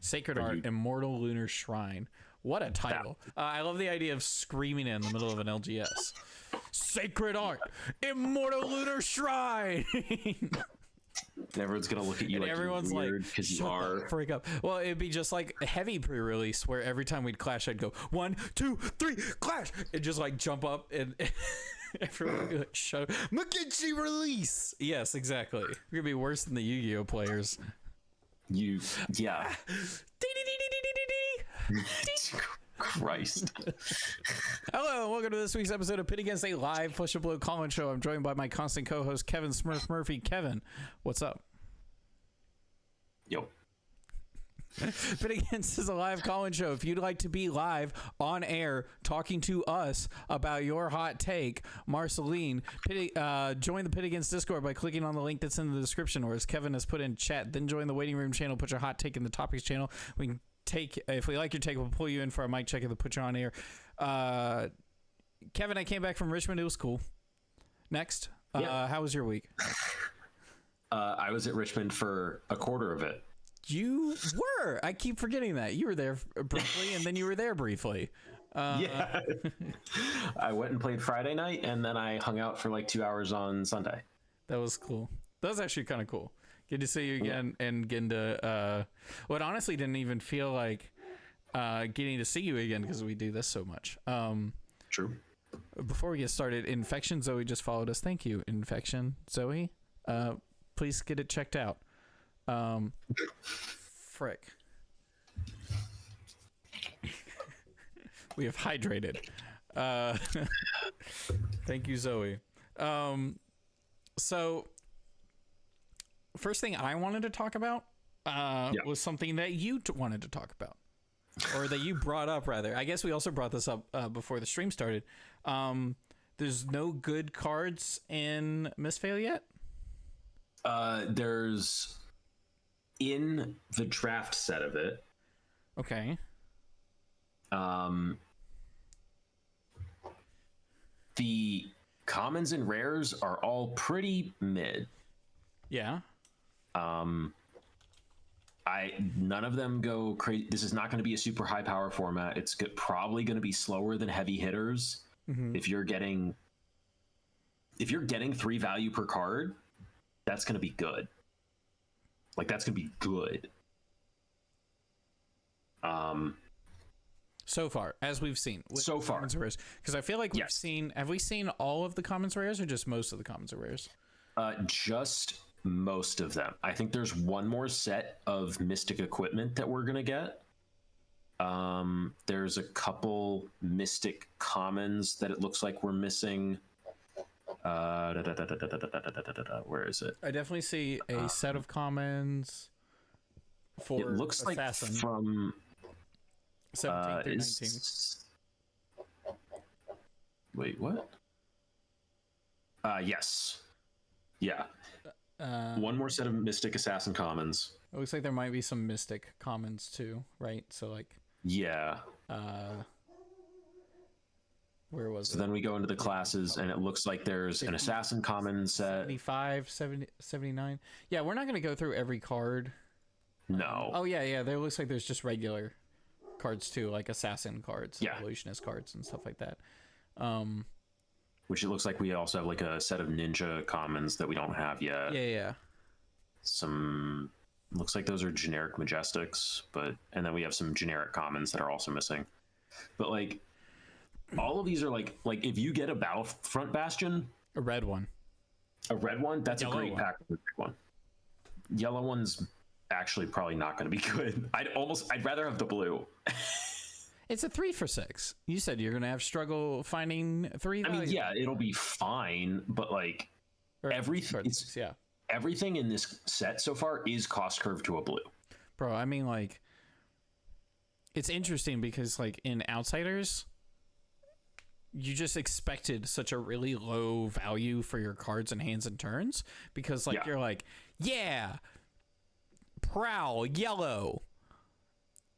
Sacred Art, Immortal Lunar Shrine. What a title. I love the idea of screaming it in the middle of an LGS. Sacred Art, Immortal Lunar Shrine. Everyone's gonna look at you like everyone's weird because you are. Freak up. Well, it'd be just like a heavy pre-release where every time we'd clash, I'd go 1, 2, 3, clash, and just like jump up and everyone would be like, shut up. McKinsey release. Yes, exactly. We're gonna be worse than the Yu-Gi-Oh players. Yeah. Christ. Hello, and welcome to this week's episode of Pit Against a live Push and Blow call-in show. I'm joined by my constant co-host, Kevin Smurf Murphy. Kevin, what's up? Yo. Pit Against is a live call-in show. If you'd like to be live on air talking to us about your hot take, Marceline, join the Pit Against Discord by clicking on the link that's in the description, or as Kevin has put in chat, then join the waiting room channel, put your hot take in the topics channel. We can if we like your take, we'll pull you in for a mic check and put you on air. Kevin, I came back from Richmond. It was cool. Next, how was your week? I was at Richmond for a quarter of it. You were. I keep forgetting that. You were there briefly, and then you were there briefly. Yeah. I went and played Friday night, and then I hung out for like 2 hours on Sunday. That was cool. That was actually kind of cool. Good to see you again and getting to what honestly didn't even feel like getting to see you again because we do this so much. True. Before we get started, Infection Zoe just followed us. Thank you, Infection Zoe. Please get it checked out. Frick. We have hydrated. Thank you, Zoe. So first thing I wanted to talk about was something that you wanted to talk about, or that you brought up, rather. I guess we also brought this up before the stream started. There's no good cards in Misfail yet? There's in the draft set of it. Okay. The commons and rares are all pretty mid. Yeah. None of them go crazy. This is not going to be a super high power format. It's probably going to be slower than heavy hitters. Mm-hmm. If you're getting 3 value per card, that's going to be good. Like, that's going to be good. So far, as we've seen. So far. Because I feel like have we seen all of the commons rares or just most of the commons or rares? Just most of them. I think there's one more set of Mystic equipment that we're going to get. There's a couple Mystic commons that it looks like we're missing. Where is it? I definitely see a set of commons for it looks Assassin. Like from 17 through 19. Wait, what? Yes. Yeah. One more set of Mystic Assassin commons. It looks like there might be some Mystic commons too, right? So like. Yeah. Where was it? So then we go into the classes, and it looks like there's an Assassin common set. 75, 70, 79. Yeah, we're not going to go through every card. No. Oh, yeah. There looks like there's just regular cards too, like Assassin cards, Evolutionist cards, and stuff like that. Which it looks like we also have like a set of Ninja commons that we don't have yet. Yeah. Some... Looks like those are generic Majestics, and then we have some generic commons that are also missing. But like... all of these are like if you get a Battlefront Bastion, a red one, that's a great pack. One yellow one's actually probably not going to be good. I'd rather have the blue. It's a 3 for 6. You said you're going to have struggle finding 3 I mean, yeah, it'll be fine, but like everything in this set so far is cost curve to a blue. Bro, I mean, like, it's interesting because like in Outsiders, you just expected such a really low value for your cards and hands and turns because like you're like, Prowl yellow,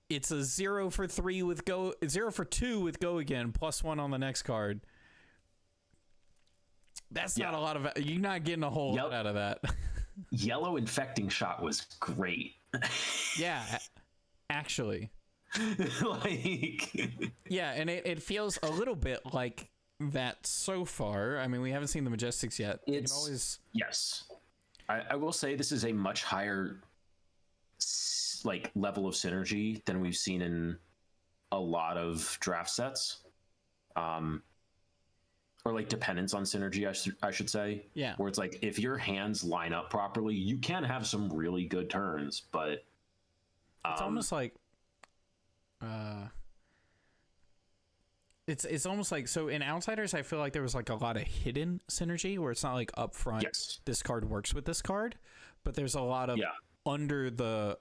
it's a 0 for 3 with go, 0 for 2 with go again, +1 on the next card. That's not a lot of, you're not getting a whole lot out of that. Yellow Infecting Shot was great. Yeah. actually. Like, Yeah, and it feels a little bit like that so far. I mean, we haven't seen the Majestics yet. it's always... Yes, I will say this is a much higher like level of synergy than we've seen in a lot of draft sets, or like dependence on synergy, I should say. Yeah, where it's like if your hands line up properly, you can have some really good turns, but it's almost like it's almost like, so in Outsiders I feel like there was like a lot of hidden synergy where it's not like up front, yes, this card works with this card, but there's a lot of under the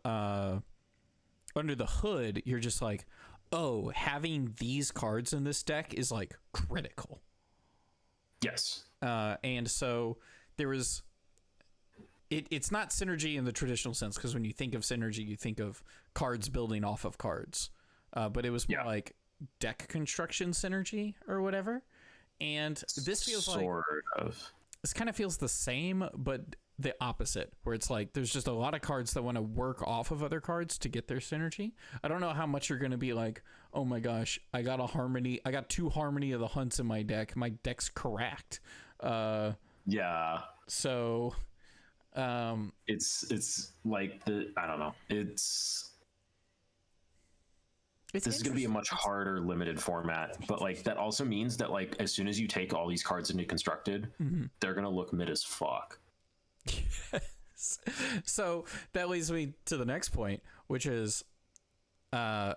hood, you're just like, oh, having these cards in this deck is like critical. Yes. And so there was it's not synergy in the traditional sense, because when you think of synergy you think of cards building off of cards, but it was more like deck construction synergy or whatever. And this feels sort of this kind of feels the same, but the opposite, where it's like there's just a lot of cards that want to work off of other cards to get their synergy. I don't know how much you're going to be like, oh my gosh, I got two Harmony of the Hunts in my deck, my deck's cracked. Yeah, so it's like I don't know, this is going to be a much harder limited format, but like that also means that like as soon as you take all these cards into constructed, they're going to look mid as fuck. Yes. So that leads me to the next point, which is how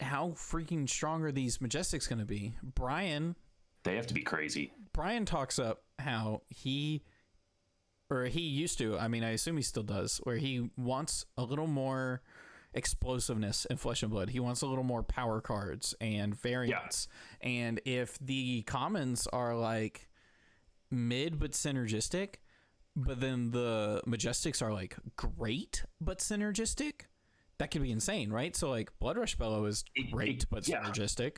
freaking strong are these Majestics going to be? They have to be crazy. Brian talks up how he used to, I mean, I assume he still does, where he wants a little more explosiveness in Flesh and Blood. He wants a little more power cards and variants. Yeah. And if the commons are like mid but synergistic, but then the Majestics are like great but synergistic, that could be insane, right? So like Blood Rush Bellow is great but synergistic.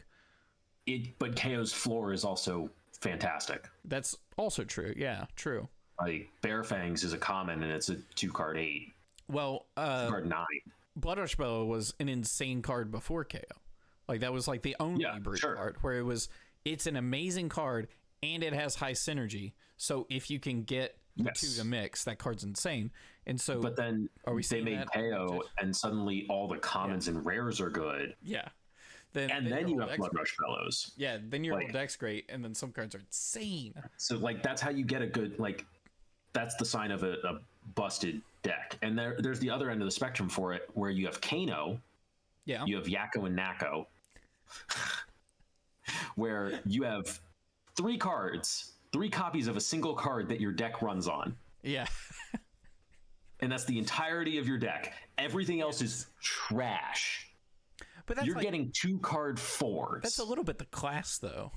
But KO's floor is also fantastic. That's also true. Yeah, true. Like Bear Fangs is a common and it's a 2-card 8. Well, card 9. Blood Rush Bellow was an insane card before KO. Like that was like the only brute card where it's an amazing card and it has high synergy. So if you can get to the mix, that card's insane. And so, but then they made KO and suddenly all the commons and rares are good. Yeah. Then you have Blood Rush Bellows. Yeah, then your whole deck's great, and then some cards are insane. So like that's how you get a good, like that's the sign of a busted deck. And there's the other end of the spectrum for it, where you have Kano, you have Yakko and Nako, where you have 3 copies of a single card that your deck runs on. Yeah. And that's the entirety of your deck. Everything else is trash. But that's you're getting 2-card 4s. That's a little bit the class, though.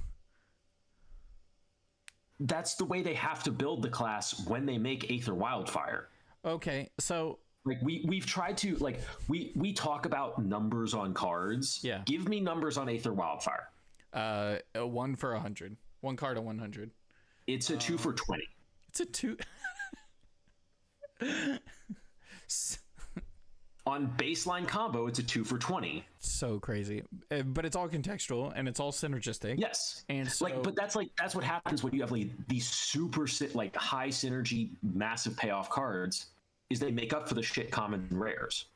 That's the way they have to build the class when they make Aether Wildfire. Okay, so like we've tried to like we talk about numbers on cards. Yeah. Give me numbers on Aether Wildfire. A 1 for 100. 1 card of 100. It's a 2 for 20. It's a 2. On baseline combo, it's a 2 for 20. So crazy, but it's all contextual and it's all synergistic. Yes, and so, that's what happens when you have like these super like high synergy, massive payoff cards. Is they make up for the shit common rares.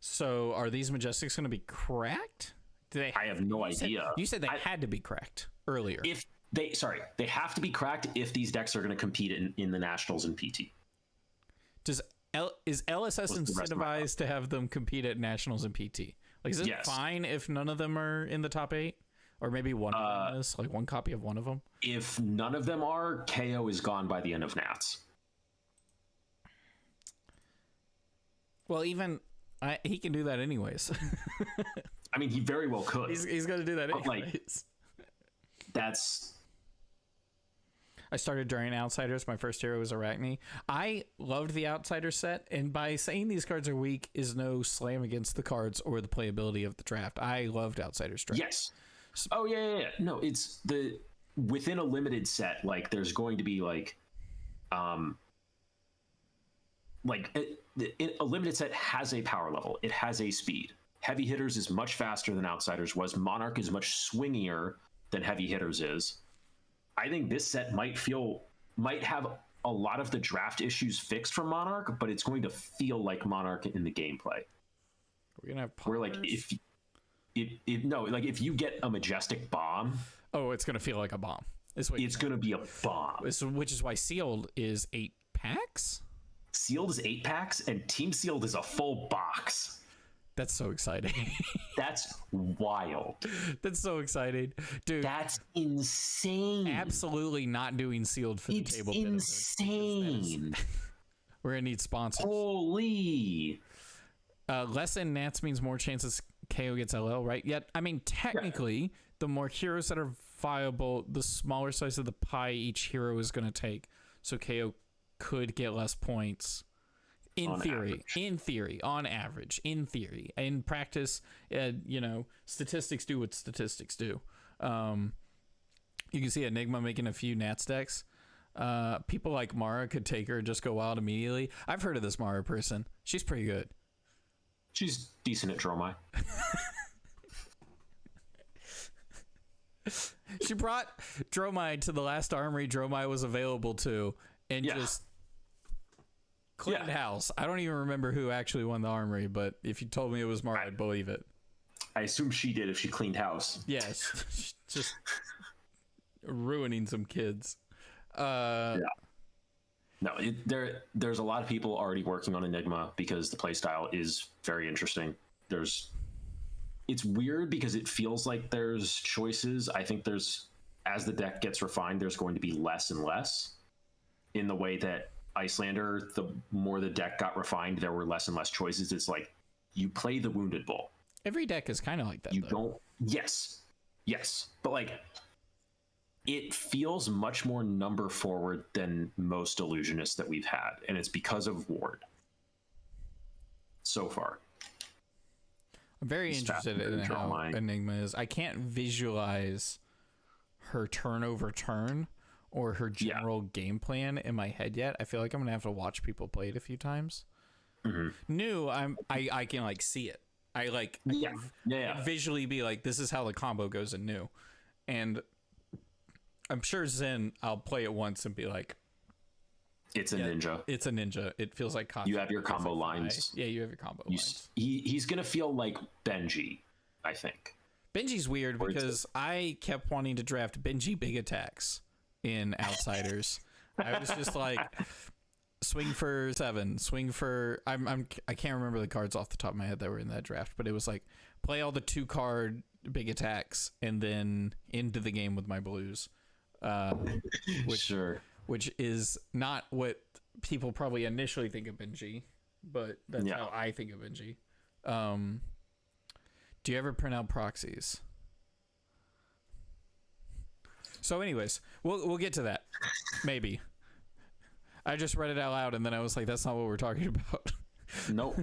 So are these Majestics going to be cracked? I have no idea. You said they had to be cracked earlier. They have to be cracked if these decks are going to compete in the Nationals and PT. Is LSS incentivized to have them compete at Nationals and PT? Like, is it fine if none of them are in the top 8? Or maybe one of them is, like one copy of one of them? If none of them are, KO is gone by the end of Nats. Well, even he can do that anyways. I mean, he very well could. He's going to do that anyways. Like, that's... I started during Outsiders. My first hero was Arachne. I loved the Outsider set, and by saying these cards are weak is no slam against the cards or the playability of the draft. I loved Outsiders draft. Yes. Oh yeah. No, it's within a limited set. Like there's going to be a limited set has a power level. It has a speed. Heavy Hitters is much faster than Outsiders was. Monarch is much swingier than Heavy Hitters is. I think this set might have a lot of the draft issues fixed from Monarch, but it's going to feel like Monarch in the gameplay. We're gonna have where like if you get a Majestic bomb, it's gonna feel like a bomb. It's gonna be a bomb. Which is why Sealed is 8 packs. Sealed is 8 packs, and Team Sealed is a full box. That's so exciting. That's wild. That's so exciting, dude. That's insane. Absolutely not doing Sealed for the table. It's insane. We're gonna need sponsors. Holy. Less than Nats means more chances KO gets LL, right? Yet, I mean, technically, the more heroes that are viable, the smaller size of the pie each hero is going to take. So KO could get less points. In theory, on average, in theory. In practice, statistics do what statistics do. You can see Enigma making a few Nats decks. People like Mara could take her and just go wild immediately. I've heard of this Mara person. She's pretty good. She's decent at Dromai. She brought Dromai to the last armory Dromai was available to and just cleaned house. I don't even remember who actually won the armory, but if you told me it was Mara, I'd believe it. I assume she did if she cleaned house. Yes. Just ruining some kids. No, there's a lot of people already working on Enigma because the playstyle is very interesting. It's weird because it feels like there's choices. I think as the deck gets refined, there's going to be less and less. In the way that Icelander, the more the deck got refined, there were less and less choices. It's like you play the Wounded Bull. Every deck is kind of like that. Yes, but like, it feels much more number forward than most illusionists that we've had, and it's because of Ward. So far, I'm very interested in how Enigma is. I can't visualize her turn over turn or her general game plan in my head yet. I feel like I'm gonna have to watch people play it a few times. New, I can like see it. I like visually be like, this is how the combo goes in New, and I'm sure Zen, I'll play it once and be like, it's a ninja. It's a ninja. It feels like Katsu. You have your combo lines. Yeah, you have your combo lines. He's going to feel like Benji, I think. Benji's weird because I kept wanting to draft Benji big attacks in Outsiders. I was just like, swing for 7, swing for... I can't remember the cards off the top of my head that were in that draft, but it was like, play all the 2-card big attacks and then into the game with my blues. Which is not what people probably initially think of Benji, but that's how I think of Benji. Do you ever print out proxies? So anyways, we'll get to that. Maybe. I just read it out loud and then I was like, that's not what we're talking about. Nope.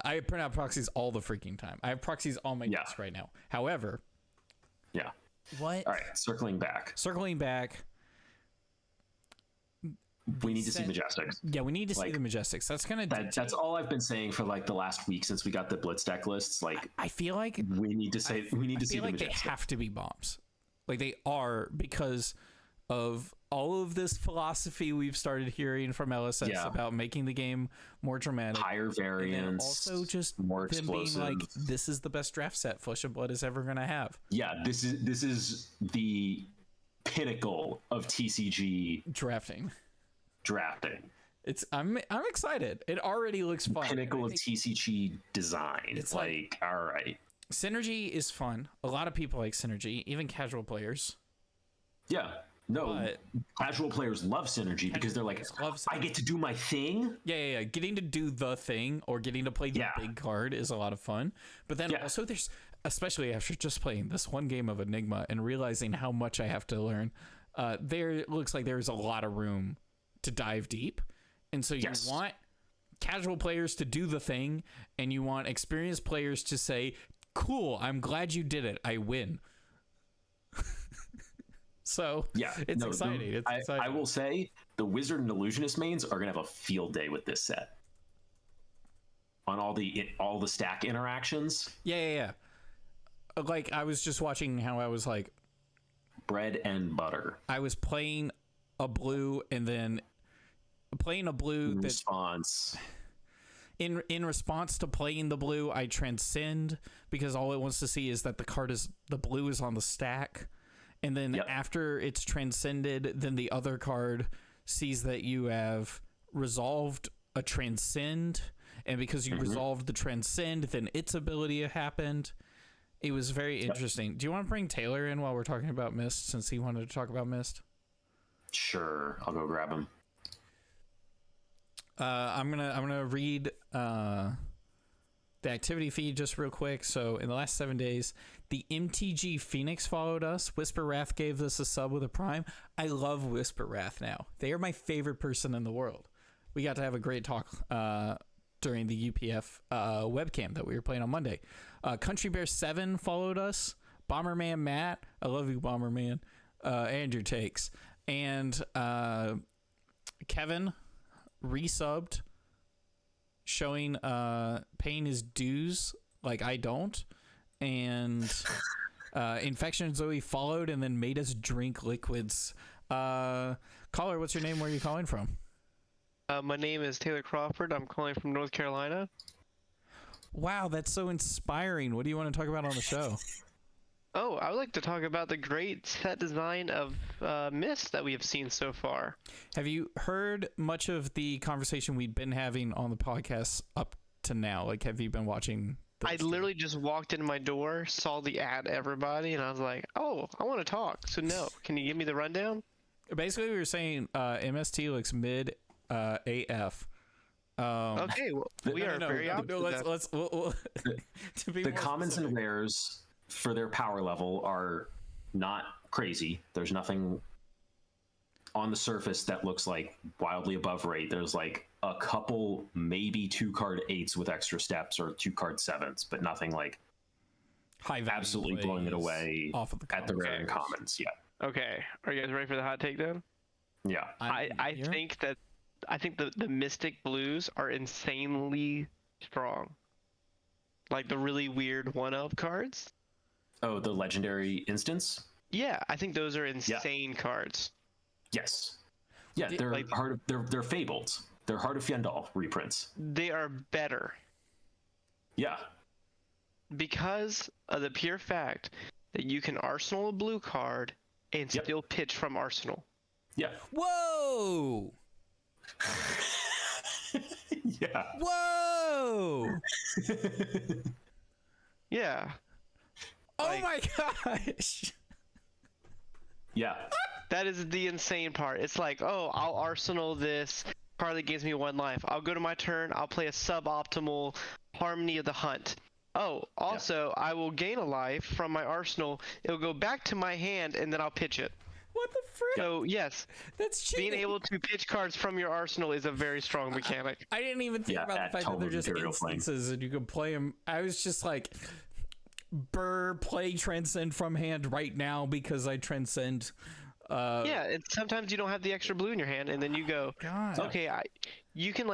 I print out proxies all the freaking time. I have proxies on my desk right now. However. Yeah. What? All right, circling back. We need to see Majestics. Yeah, we need to see the Majestics. That's all I've been saying for like the last week since we got the Blitz deck lists. Like, I feel like we need to see the Majestics. They have to be bombs. Like they are, because of all of this philosophy we've started hearing from LSS about making the game more dramatic, higher variance, also just more explosive. Being like, this is the best draft set Flesh of Blood is ever gonna have. Yeah, this is the pinnacle of TCG drafting. I'm excited. It already looks fun. Pinnacle of TCG design. It's like all right. Synergy is fun. A lot of people like Synergy, even casual players. Yeah. No, casual players love Synergy because they're like, I get to do my thing. Yeah. Getting to do the thing or getting to play the big card is a lot of fun. But then also there's, especially after just playing this one game of Enigma and realizing how much I have to learn, there looks like there's a lot of room to dive deep. And so you want casual players to do the thing and you want experienced players to say, cool, I'm glad you did it. I win. So it's exciting. I will say the Wizard and Illusionist mains are going to have a field day with this set. on all the stack interactions. Yeah. Like I was just watching how I was like bread and butter. I was playing a blue and then playing a blue response. In response to playing the blue, I transcend because all it wants to see is that the blue is on the stack. And then after it's transcended, then the other card sees that you have resolved a transcend. And because you resolved the transcend, then its ability happened. It was very interesting. Do you want to bring Taylor in while we're talking about Mist, since he wanted to talk about Mist? Sure, I'll go grab him. I'm gonna read the activity feed just real quick. So in the last 7 days, the MTG Phoenix followed us. Whisper Wrath gave us a sub with a prime. I love Whisper Wrath now. They are my favorite person in the world. We got to have a great talk during the UPF webcam that we were playing on Monday. Country Bear 7 followed us. Bomberman Matt, I love you, Bomberman. And your takes. And Kevin resubbed, showing paying his dues like I don't. And Infection Zoe followed and then made us drink liquids. Caller, what's your name? Where are you calling from? My name is Taylor Crawford. I'm calling from North Carolina. Wow, that's so inspiring. What do you want to talk about on the show? Oh, I would like to talk about the great set design of Mist that we have seen so far. Have you heard much of the conversation we've been having on the podcast up to now? Like, have you been watching? I literally just walked in my door, saw the ad, everybody, and I was like, oh, I want to talk. So no, can you give me the rundown? Basically, we were saying MST looks mid AF. Okay, well, we are very opposite. Let's to be the more commons specific. and rares for their power level are not crazy. There's nothing on the surface that looks like wildly above rate. There's like a couple, maybe 2-card 8s with extra steps or 2-card 7s, but nothing like high value absolutely blowing it away off of the at the rare and commons. commons. Yeah. Okay, are you guys ready for the hot take then? Yeah. I think the Mystic Blues are insanely strong. Like the really weird 1-of cards. Oh, the legendary instance? Yeah, I think those are insane cards. Yes. Yeah, they're they're fabled. They're Heart of Fjendal reprints. They are better Yeah. because of the pure fact that you can arsenal a blue card and still pitch from arsenal. Yeah. Whoa! Yeah. Whoa! Yeah. Oh my gosh! Yeah. That is the insane part. It's like, oh, I'll arsenal this card that gives me 1 life. I'll go to my turn, I'll play a suboptimal Harmony of the Hunt. Oh, also, I will gain a life from my arsenal. It'll go back to my hand, and then I'll pitch it. What the frick? So, yes, That's cheating. being able to pitch cards from your arsenal is a very strong mechanic. I didn't even think about the fact that they're just instances and you can play them. I was just like, play Transcend from hand right now because I Transcend. Yeah, and sometimes you don't have the extra blue in your hand, and then you go, God. okay, you can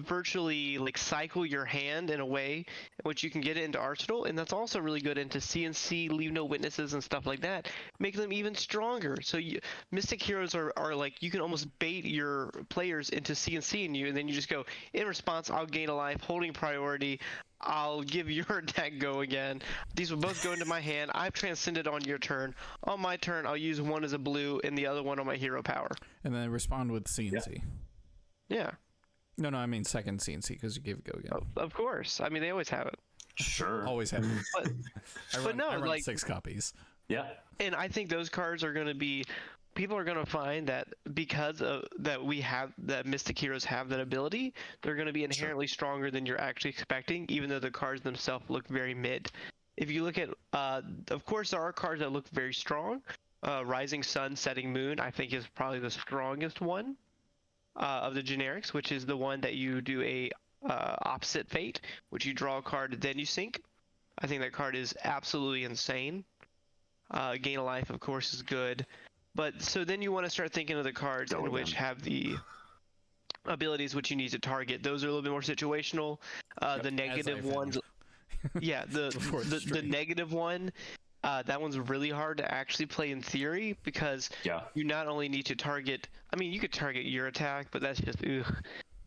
virtually cycle your hand in a way in which you can get it into arsenal, and that's also really good into CNC, leave no witnesses and stuff like that, make them even stronger. So Mystic Heroes are like, you can almost bait your players into CNCing you, and then you just go, in response, I'll gain a life, holding priority, I'll give your deck go again. These will both go into my hand. I've transcended on your turn. On my turn, I'll use one as a blue and the other one on my hero power. And then respond with CNC. Yeah. No, I mean second CNC because you give it go again. Of course. I mean, they always have it. Sure. Always have it. I run 6 copies. Yeah. And I think those cards are going to be... People are going to find that because of that Mystic Heroes have that ability, they're going to be inherently stronger than you're actually expecting, even though the cards themselves look very mid. If you look at, of course, there are cards that look very strong. Rising Sun, Setting Moon, I think is probably the strongest one of the generics, which is the one that you do a opposite fate, which you draw a card, then you sink. I think that card is absolutely insane. Gain a life, of course, is good. But so then you want to start thinking of the cards which have the abilities which you need to target. Those are a little bit more situational. The negative ones, yeah, the negative one, that one's really hard to actually play in theory because you not only need to target. I mean, you could target your attack, but that's just ugh.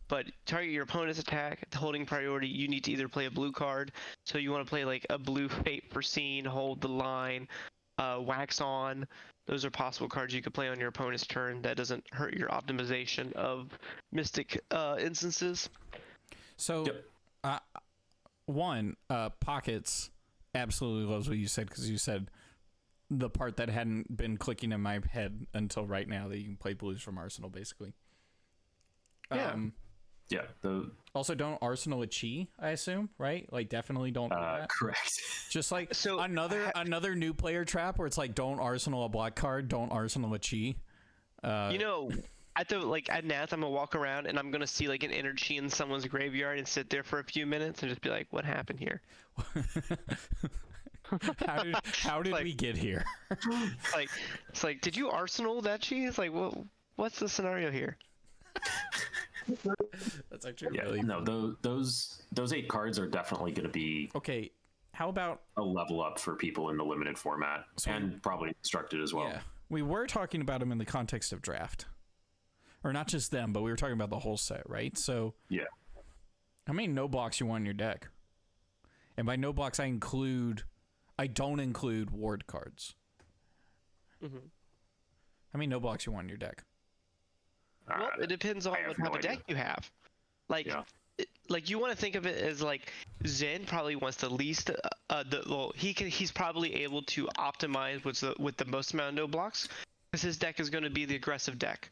But target your opponent's attack, holding priority, you need to either play a blue card. So you want to play like a blue Fate Foreseen, hold the line, Wax On. Those are possible cards you could play on your opponent's turn that doesn't hurt your optimization of Mystic instances. So, Pockets absolutely loves what you said because you said the part that hadn't been clicking in my head until right now that you can play blues from Arsenal, basically. Yeah. Also, don't Arsenal a Chi, I assume, right? Like, definitely don't do that. Correct. Just like another new player trap where it's like, don't Arsenal a black card, don't Arsenal a Chi. At Nats, I'm gonna walk around and I'm gonna see like an energy in someone's graveyard and sit there for a few minutes and just be like, "What happened here? How did we get here?" It's like, did you Arsenal that cheese? It's like, well, what's the scenario here? That's actually really those 8 cards are definitely going to be okay. How about a level up for people in the limited format and probably constructed as well. Yeah, we were talking about them in the context of draft, or not just them, but we were talking about the whole set, right? So yeah, how many no blocks you want in your deck? And by no blocks, I don't include ward cards. Mm-hmm. How many no blocks you want in your deck? Well, it depends on what type of deck you have. Like you want to think of it as like Zen probably wants the least. He's probably able to optimize with the most amount of no blocks because his deck is going to be the aggressive deck.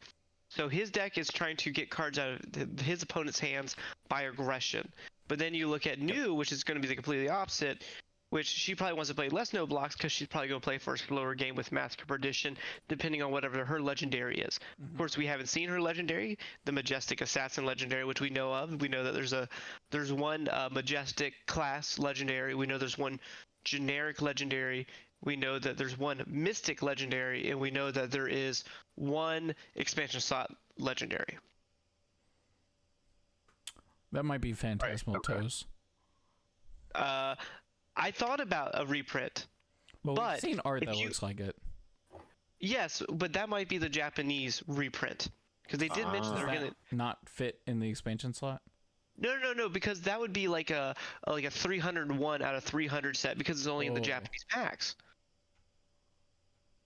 So his deck is trying to get cards out of his opponent's hands by aggression. But then you look at New, which is going to be the completely opposite, which she probably wants to play less no blocks because she's probably going to play for a slower game with Master Perdition, depending on whatever her legendary is. Mm-hmm. Of course, we haven't seen her legendary, the Majestic Assassin legendary, which we know of. We know that there's one Majestic class legendary. We know there's one generic legendary. We know that there's one Mystic legendary, and we know that there is one expansion slot legendary. That might be Phantasmal Toes. I thought about a reprint. Well, but we've seen art that looks like it. Yes, but that might be the Japanese reprint. Because they did mention they're going to not fit in the expansion slot? No, because that would be like a 301 out of 300 set because it's only in the Japanese packs.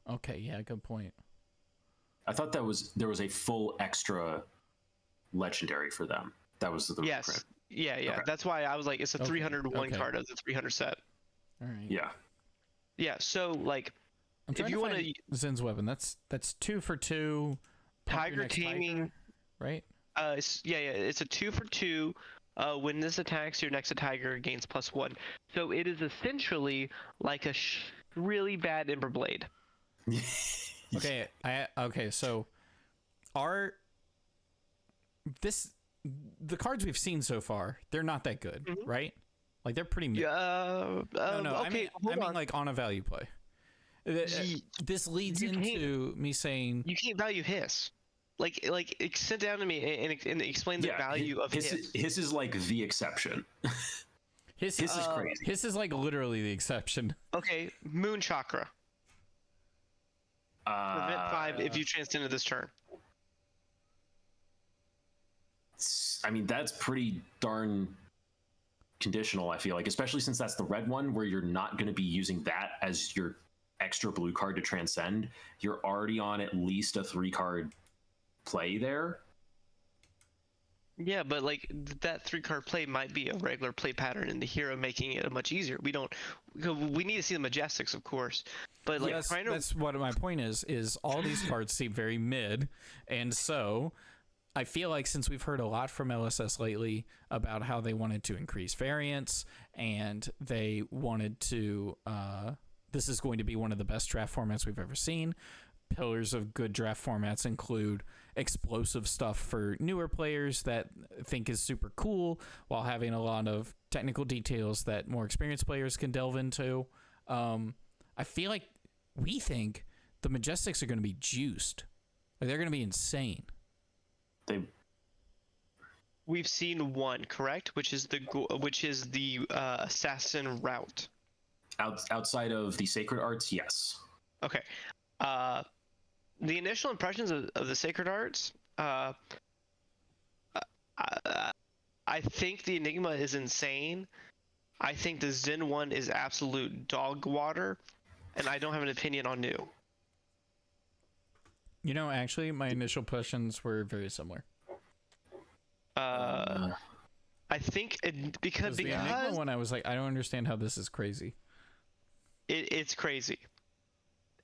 Okay, yeah, good point. I thought there was a full extra legendary for them. That was the reprint. Yeah. Okay. That's why I was like, it's a 301 card of the 300 set. All right. Yeah. Yeah. So like, if you want to Zen's weapon, that's 2 for 2. Tiger Taming, right? It's a 2 for 2. When this attacks, your next Tiger gains +1. So it is essentially like a really bad Ember Blade. Okay. So the cards we've seen so far, they're not that good, mm-hmm. right? Like they're pretty mid. No. Okay, I mean like on a value play. This leads into me saying you can't value Hiss. Like sit down to me and explain the value of Hiss. Hiss is like the exception. Hiss is crazy. Hiss is like literally the exception. Okay, Moon Chakra. Prevent 5 if you transcend into this turn. I mean, that's pretty darn conditional, I feel like, especially since that's the red one where you're not going to be using that as your extra blue card to transcend. You're already on at least a 3-card play there. Yeah, but like that 3-card play might be a regular play pattern in the hero, making it much easier. We need to see the Majestics, of course. But like, that's what my point is all these cards seem very mid, and so I feel like since we've heard a lot from LSS lately about how they wanted to increase variance and they wanted to, this is going to be one of the best draft formats we've ever seen. Pillars of good draft formats include explosive stuff for newer players that think is super cool while having a lot of technical details that more experienced players can delve into. I feel like we think the Majestics are going to be juiced. Like they're going to be insane. We've seen one, correct? Which is the assassin route. Outside of the sacred arts, yes. Okay. The initial impressions of the sacred arts. I think the Enigma is insane. I think the Zen one is absolute dog water, and I don't have an opinion on new. You know, actually, my initial impressions were very similar. I think because the Enigma one, I was like, I don't understand how this is crazy. It's crazy.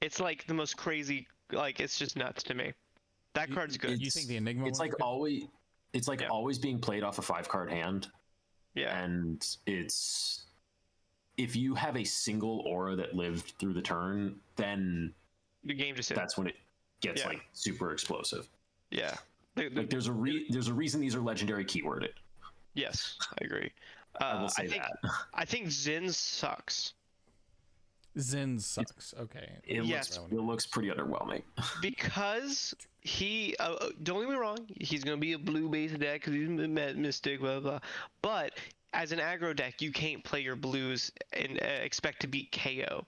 It's like the most crazy. Like, it's just nuts to me. That card's good. You think the Enigma? It's like always. It's like always being played off a 5-card hand. Yeah. And it's, if you have a single aura that lived through the turn, then the game just that's when it gets like super explosive. Yeah. Like there's a reason these are legendary keyworded. Yes, I agree. I will say that. I think Zen sucks. Zen sucks. Okay. It looks pretty underwhelming. Because he, don't get me wrong, he's going to be a blue-based deck because he's Mystic, blah, blah. But as an aggro deck, you can't play your blues and expect to beat KO.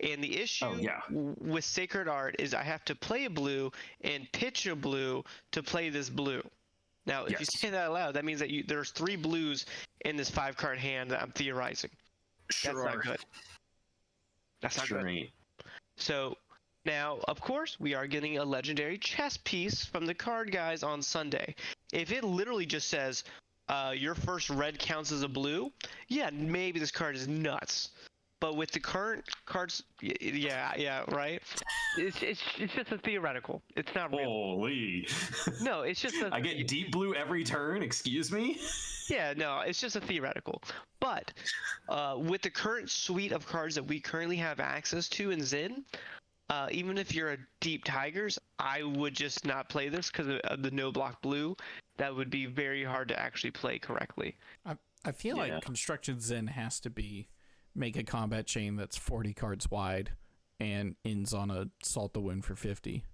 And the issue with Sacred Art is I have to play a blue and pitch a blue to play this blue. Now, if you say that out loud, that means that there's 3 blues in this 5-card hand that I'm theorizing. Sure. That's not good. That's not good. So now, of course, we are getting a legendary chess piece from the card guys on Sunday. If it literally just says your first red counts as a blue, yeah, maybe this card is nuts. But with the current cards, yeah, right? It's just a theoretical. It's not real. Holy. No, it's just I get deep blue every turn, excuse me? Yeah, no, it's just a theoretical. But with the current suite of cards that we currently have access to in Zen, even if you're a deep Tigers, I would just not play this because of the no block blue. That would be very hard to actually play correctly. I feel like Constructed Zen has to make a combat chain that's 40 cards wide and ends on a Salt the Wind for 50.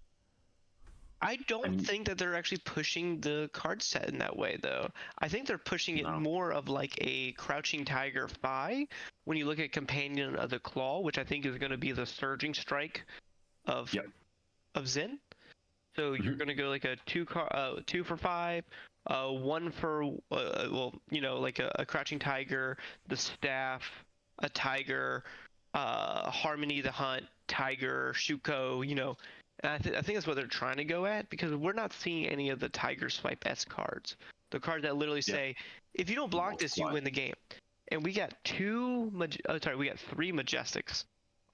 I don't think that they're actually pushing the card set in that way, though. I think they're pushing it more of like a Crouching Tiger Phi when you look at Companion of the Claw, which I think is going to be the Surging Strike of Zen. So you're going to go like a 2 for 5, 1 for like a Crouching Tiger, the Staff, a Tiger, Harmony the Hunt, Tiger, Shuko, And I think that's what they're trying to go at, because we're not seeing any of the Tiger Swipe S cards. The cards that literally say, if you don't block this, you win the game. And we got 3 Majestics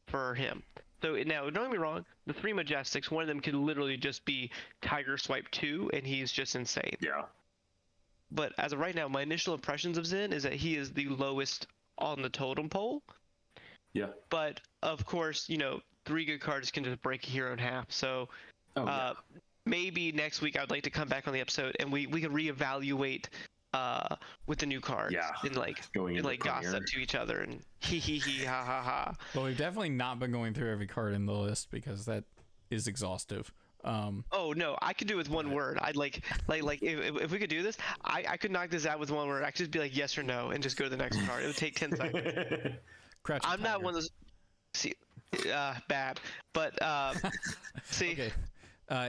for him. So now, don't get me wrong, the 3 Majestics, one of them could literally just be Tiger Swipe 2, and he's just insane. Yeah. But as of right now, my initial impressions of Zen is that he is the lowest on the totem pole. Yeah. But, of course, 3 good cards can just break a hero in half. So maybe next week I'd like to come back on the episode and we can reevaluate with the new cards and gossip to each other and hee ha ha ha. Well, we've definitely not been going through every card in the list because that is exhaustive. Oh no, I could do it with one word. I'd like if we could do this, I could knock this out with one word. I could just be like yes or no and just go to the next card. It would take 10 seconds. I'm not one of those. See, bad, but see. Okay.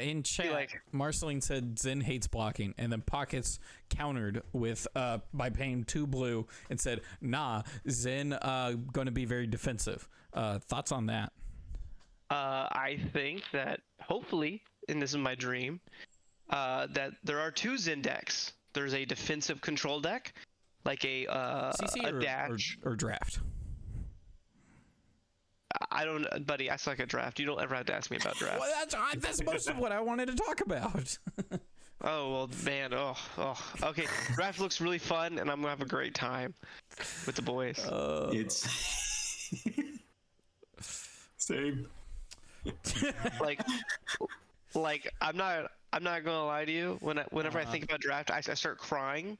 In chat, Marceline said Zen hates blocking, and then Pockets countered with by paying 2 blue and said, "Nah, Zen going to be very defensive." Thoughts on that? I think that hopefully, and this is my dream, that there are 2 Zen decks. There's a defensive control deck, like a CC dash or draft. I don't, buddy. I suck at draft. You don't ever have to ask me about draft. Well, that's most of what I wanted to talk about. Oh well, man. Oh. Okay. Draft looks really fun, and I'm gonna have a great time with the boys. It's same. like I'm not gonna lie to you. Whenever I think about draft, I start crying,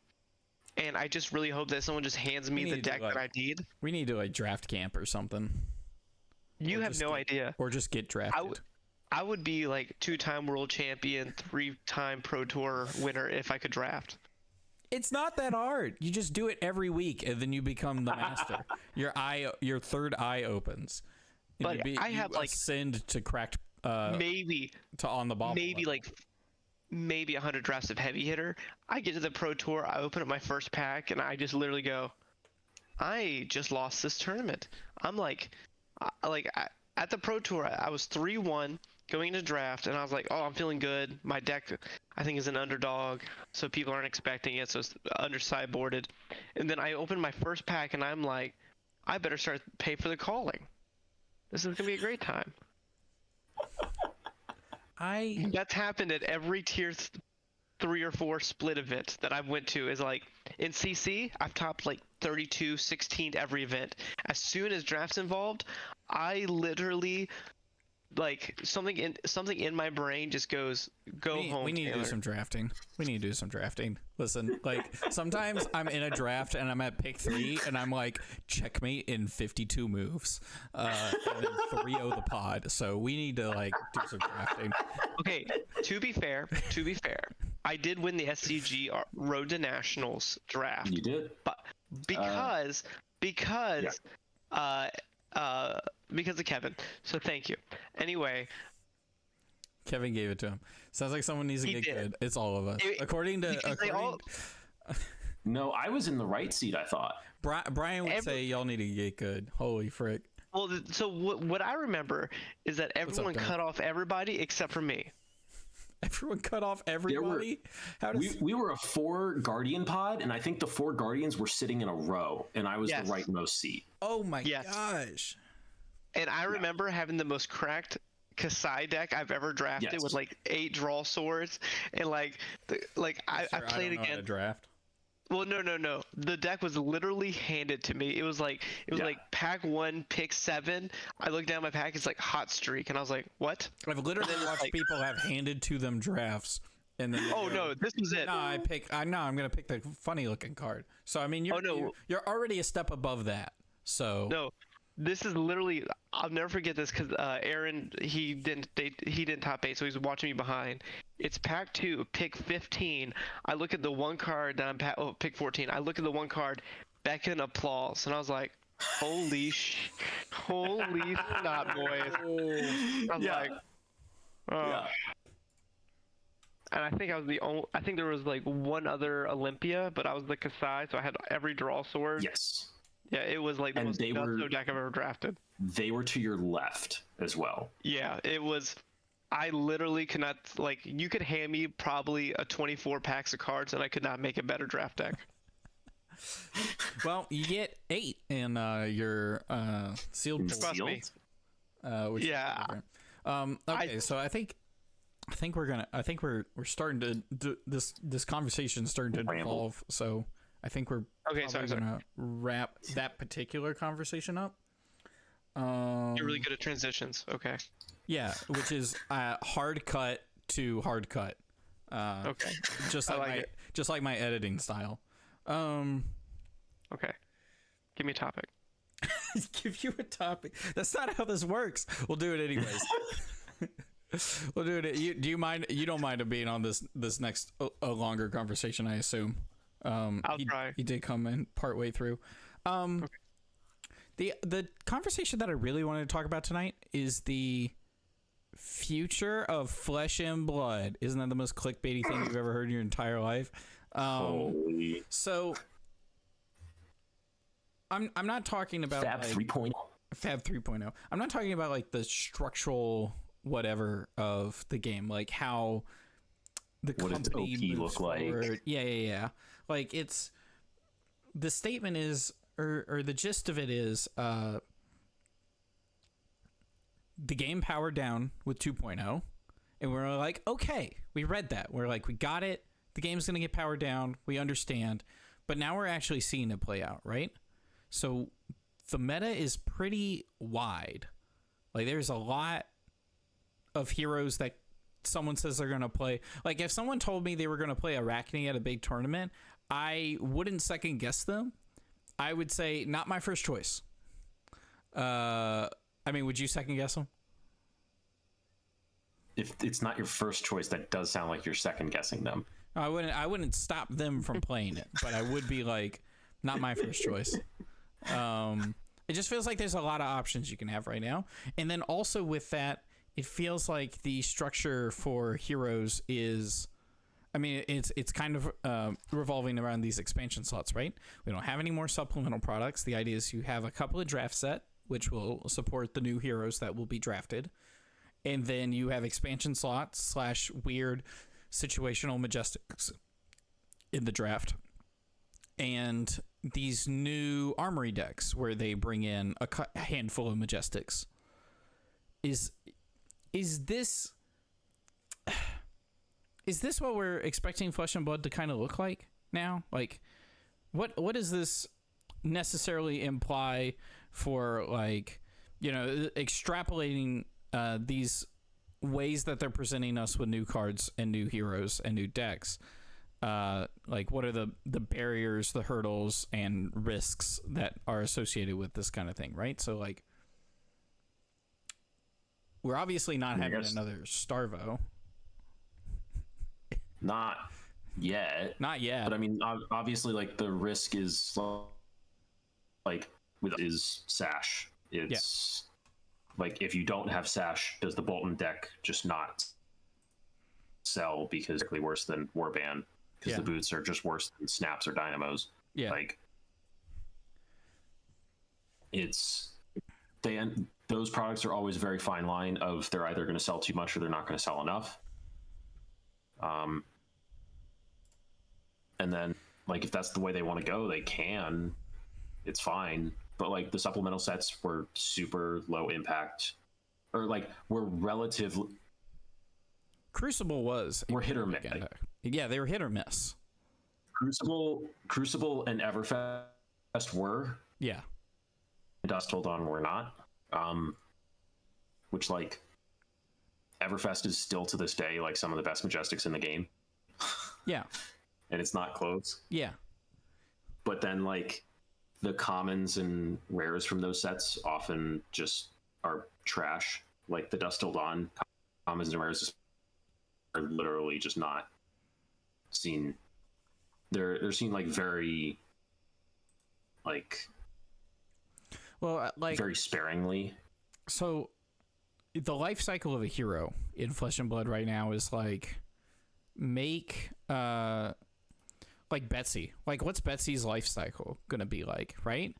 and I just really hope that someone just hands me the deck that I need. We need to draft camp or something. You have no idea. Or just get drafted. I would be 2-time world champion, 3-time pro tour winner if I could draft. It's not that hard. You just do it every week, and then you become the master. Your third eye opens. And But I have like ascend to cracked. Maybe to on the ball. Maybe level. Maybe 100 drafts of heavy hitter. I get to the pro tour. I open up my first pack, and I just literally go, I just lost this tournament. I'm at the pro tour, I was 3-1 going into draft, and I was like, oh, I'm feeling good. My deck, I think, is an underdog, so people aren't expecting it, so it's undersideboarded. And then I open my first pack, and I'm like, I better start pay for the calling. This is gonna be a great time. That's happened at every tier 3 or 4 split event that I've went to. Is like in CC, I've topped like 32, 16 every event. As soon as drafts involved, I literally like something in my brain just goes, go home. We need Taylor. to do some drafting. We need to do some drafting. Listen, like sometimes I'm in a draft and I'm at pick 3 and I'm like checkmate in 52 moves, and then 3-0 the pod. So we need to like do some drafting. Okay, to be fair, I did win the SCG Road to Nationals draft. You did, but because of Kevin. So thank you. Anyway, Kevin gave it to him. Sounds like someone needs to get good. It's all of us. No, I was in the right seat, I thought. Brian would say y'all need to get good. Holy frick. Well, so what I remember is that everyone cut off everybody except for me. Everyone cut off everybody? We were a 4 Guardian pod, and I think the 4 Guardians were sitting in a row, and I was the rightmost seat. Oh my gosh. And I remember having the most cracked Kasai deck I've ever drafted with like 8 draw swords, and I played against how to draft. Well, no. The deck was literally handed to me. It was like pack 1, pick 7. I looked down my pack. It's like hot streak, and I was like, "What?" I've literally watched people have handed to them drafts, and then no, this was it. No, I'm gonna pick the funny looking card. So I mean, you're already a step above that. So no. This is literally, I'll never forget this because Aaron, he didn't top 8, so he's watching me behind. It's pack 2, pick 15. I look at the one card that I'm pick 14. I look at the one card, beckon applause, and I was like, holy snot, boys. I was like, oh. Yeah. And I think I was I think there was like one other Olympia, but I was the Kasai, so I had every draw sword. Yes. Yeah, it was like the most nuts deck I've ever drafted. They were to your left as well. Yeah, it was. I literally could not, like, you could hand me probably a 24 packs of cards and I could not make a better draft deck. Well, you get 8 in your sealed. Trust me. Which is different. Okay, so I think we're starting to this conversation is starting to evolve. So I think we're gonna wrap that particular conversation up. You're really good at transitions. Okay. Yeah, which is hard cut to hard cut. Okay. Just like my editing style. Okay. Give me a topic. Give you a topic. That's not how this works. We'll do it anyways. We'll do it. Do you mind? You don't mind being on this next a longer conversation, I assume. I'll try. He did come in partway through. Okay. The conversation that I really wanted to talk about tonight is the future of Flesh and Blood. Isn't that the most clickbaity thing you've ever heard in your entire life? So I'm not talking about Fab 3.0. Fab 3.0. I'm not talking about like the structural whatever of the game, like how the company moves forward. Like. Yeah. Like it's the statement is, or the gist of it is, the game powered down with 2.0, and we're like, okay, we read that. We're like, we got it. The game's gonna get powered down. We understand, but now we're actually seeing it play out, right? So the meta is pretty wide. Like there's a lot of heroes that someone says they're going to play. Like if someone told me they were going to play Arachne at a big tournament, I wouldn't second guess them. I would say not my first choice. I mean, would you second guess them? If it's not your first choice, that does sound like you're second guessing them. I wouldn't stop them from playing it, but I would be like, not my first choice. It just feels like there's a lot of options you can have right now. And then also with that, it feels like the structure for heroes is, I mean, it's kind of revolving around these expansion slots, right? We don't have any more supplemental products. The idea is you have a couple of draft set, which will support the new heroes that will be drafted. And then you have expansion slots / weird situational majestics in the draft. And these new armory decks where they bring in a handful of majestics. Is this what we're expecting Flesh and Blood to kind of look like now? Like, what does this necessarily imply for, like, you know, extrapolating these ways that they're presenting us with new cards and new heroes and new decks? Like, what are the barriers, the hurdles, and risks that are associated with this kind of thing, right? So, like, we're obviously not having another Starvo. Not yet. Not yet. But I mean, obviously, like, the risk is like is Sash. It's like, if you don't have Sash, does the Bolton deck just not sell because it's worse than Warband? Because the boots are just worse than Snaps or Dynamos. Yeah. Like, those products are always a very fine line of they're either going to sell too much or they're not going to sell enough. And then, like, if that's the way they want to go, they can. It's fine. But, like, the supplemental sets were super low impact, or, like, were relative. Crucible was. Were hit or miss. Yeah, they were hit or miss. Crucible and Everfest were. Yeah. Dust Till Dawn were not. Which, like, Everfest is still to this day, like, some of the best Majestics in the game. Yeah. And it's not close. Yeah. But then, like, the commons and rares from those sets often just are trash. Like, the Dust Till Dawn commons and rares are literally just not seen. They're seen, like, very, like, well, like, very sparingly. So the life cycle of a hero in Flesh and Blood right now is, like, make like Betsy. Like, what's Betsy's life cycle gonna be like, right?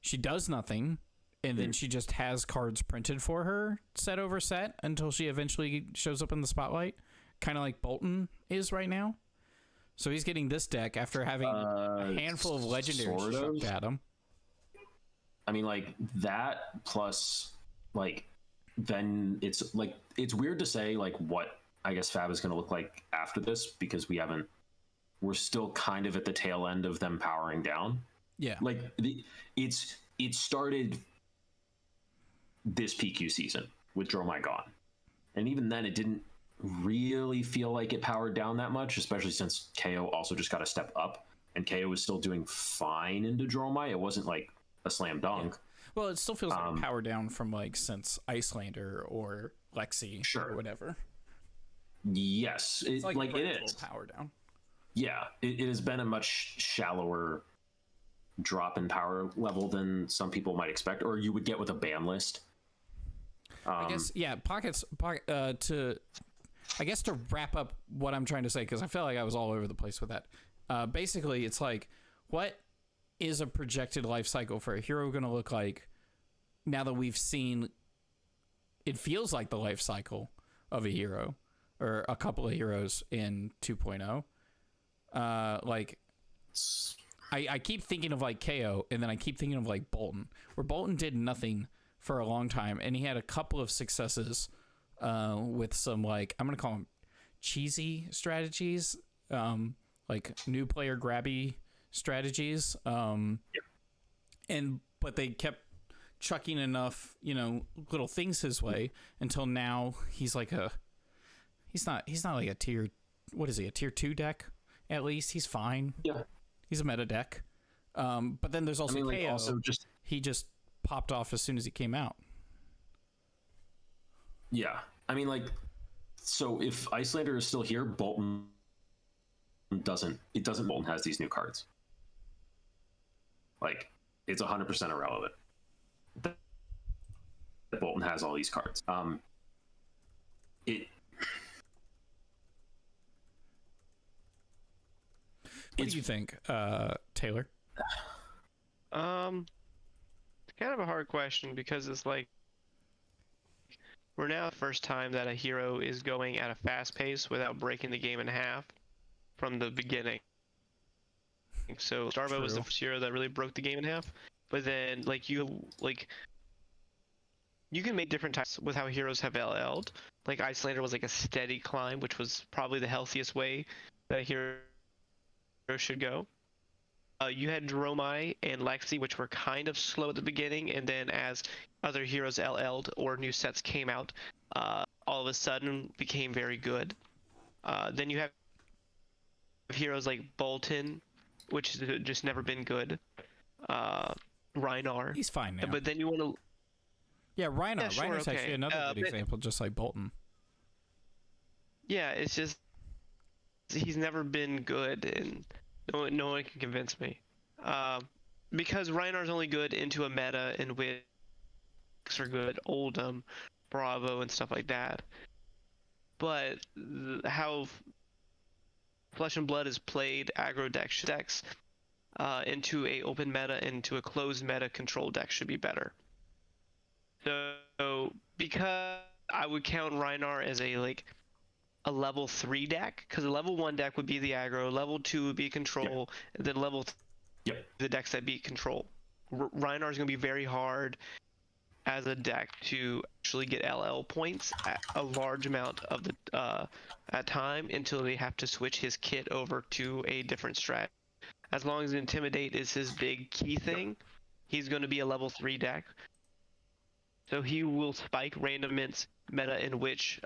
She does nothing, and then she just has cards printed for her set over set until she eventually shows up in the spotlight, kind of like Bolton is right now. So he's getting this deck after having a handful of legendaries shoved at him. I mean, like, that plus, like, then it's, like, it's weird to say, like, what I guess Fab is going to look like after this, because we're still kind of at the tail end of them powering down. Yeah. Like, it started this PQ season with Draw My Gone. And even then, it didn't really feel like it powered down that much, especially since KO also just got a step up, and KO was still doing fine into Draw My. It wasn't, like, a slam dunk. Yeah. Well, it still feels like a power down from, like, since Icelander or Lexi or whatever. Yes, it's like it is power down. Yeah, it has been a much shallower drop in power level than some people might expect, or you would get with a ban list. I guess, yeah, to wrap up what I'm trying to say, because I felt like I was all over the place with that. Basically, it's like, what is a projected life cycle for a hero going to look like now that we've seen it feels like the life cycle of a hero or a couple of heroes in 2.0? Like, I keep thinking of, like, KO, and then I keep thinking of, like, Bolton, where Bolton did nothing for a long time, and he had a couple of successes with some, like, I'm gonna call them cheesy strategies, like new player grabby strategies, but they kept chucking enough, you know, little things his way until now he's like he's not like a tier, what is he, a tier 2 deck? At least he's fine. Yeah, he's a meta deck. But then there's also KO. Like, also he just popped off as soon as he came out. Yeah, I mean, like, so if Icelander is still here, Bolton Bolton has these new cards. Like, it's 100% irrelevant that Bolton has all these cards. What do you think, Taylor? It's kind of a hard question because it's like we're now the first time that a hero is going at a fast pace without breaking the game in half from the beginning. So Starbo was the first hero that really broke the game in half, but then you can make different types with how heroes have LL'd. Like Icelander was like a steady climb, which was probably the healthiest way that a hero should go. You had Dromai and Lexi, which were kind of slow at the beginning, and then as other heroes LL'd or new sets came out, all of a sudden became very good. Then you have heroes like Bolton, which has just never been good. Rhinar. He's fine now. But then you want to... Yeah, Rhinar. Yeah, sure, Rhinar's okay. actually another good example, just like Bolton. Yeah, it's just... He's never been good, and no one can convince me. Because Rhinar's only good into a meta in which are good, Oldham, Bravo, and stuff like that. But how Flesh and Blood is played aggro decks into a open meta, into a closed meta control deck should be better. So because I would count Rhinar as a level 3 deck, because a level 1 deck would be the aggro, level 2 would be control, and then level 3 the decks that beat control. Rhinar is going to be very hard as a deck to actually get LL points at a large amount of the at time until they have to switch his kit over to a different strat. As long as Intimidate is his big key thing, he's going to be a level 3 deck. So he will spike random mints meta in which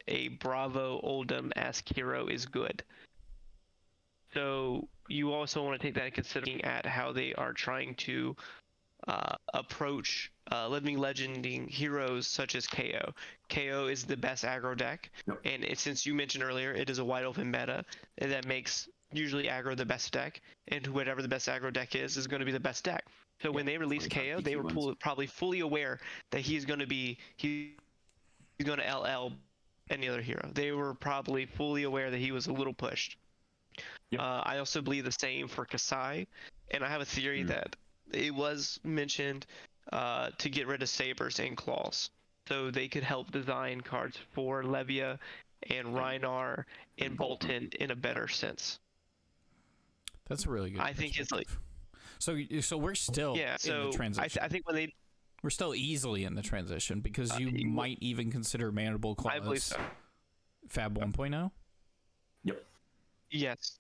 a Bravo Oldham-esque hero is good. So you also want to take that into consideration at how they are trying to approach living legending heroes such as KO. KO is the best aggro deck, and since you mentioned earlier, it is a wide open meta, and that makes usually aggro the best deck, and whatever the best aggro deck is going to be the best deck. So when they released KO, they were probably fully aware that he's going to LL any other hero. They were probably fully aware that he was a little pushed. I also believe the same for Kasai, and I have a theory that it was mentioned to get rid of Sabers and Claws, so they could help design cards for Levia and Rhinar and Bolton in a better sense. That's a really good. I think it's like... So we're still in the transition. I think when we're still easily in the transition because you might even consider Mandible Claws I believe so. Fab 1.0? Yep. Yes.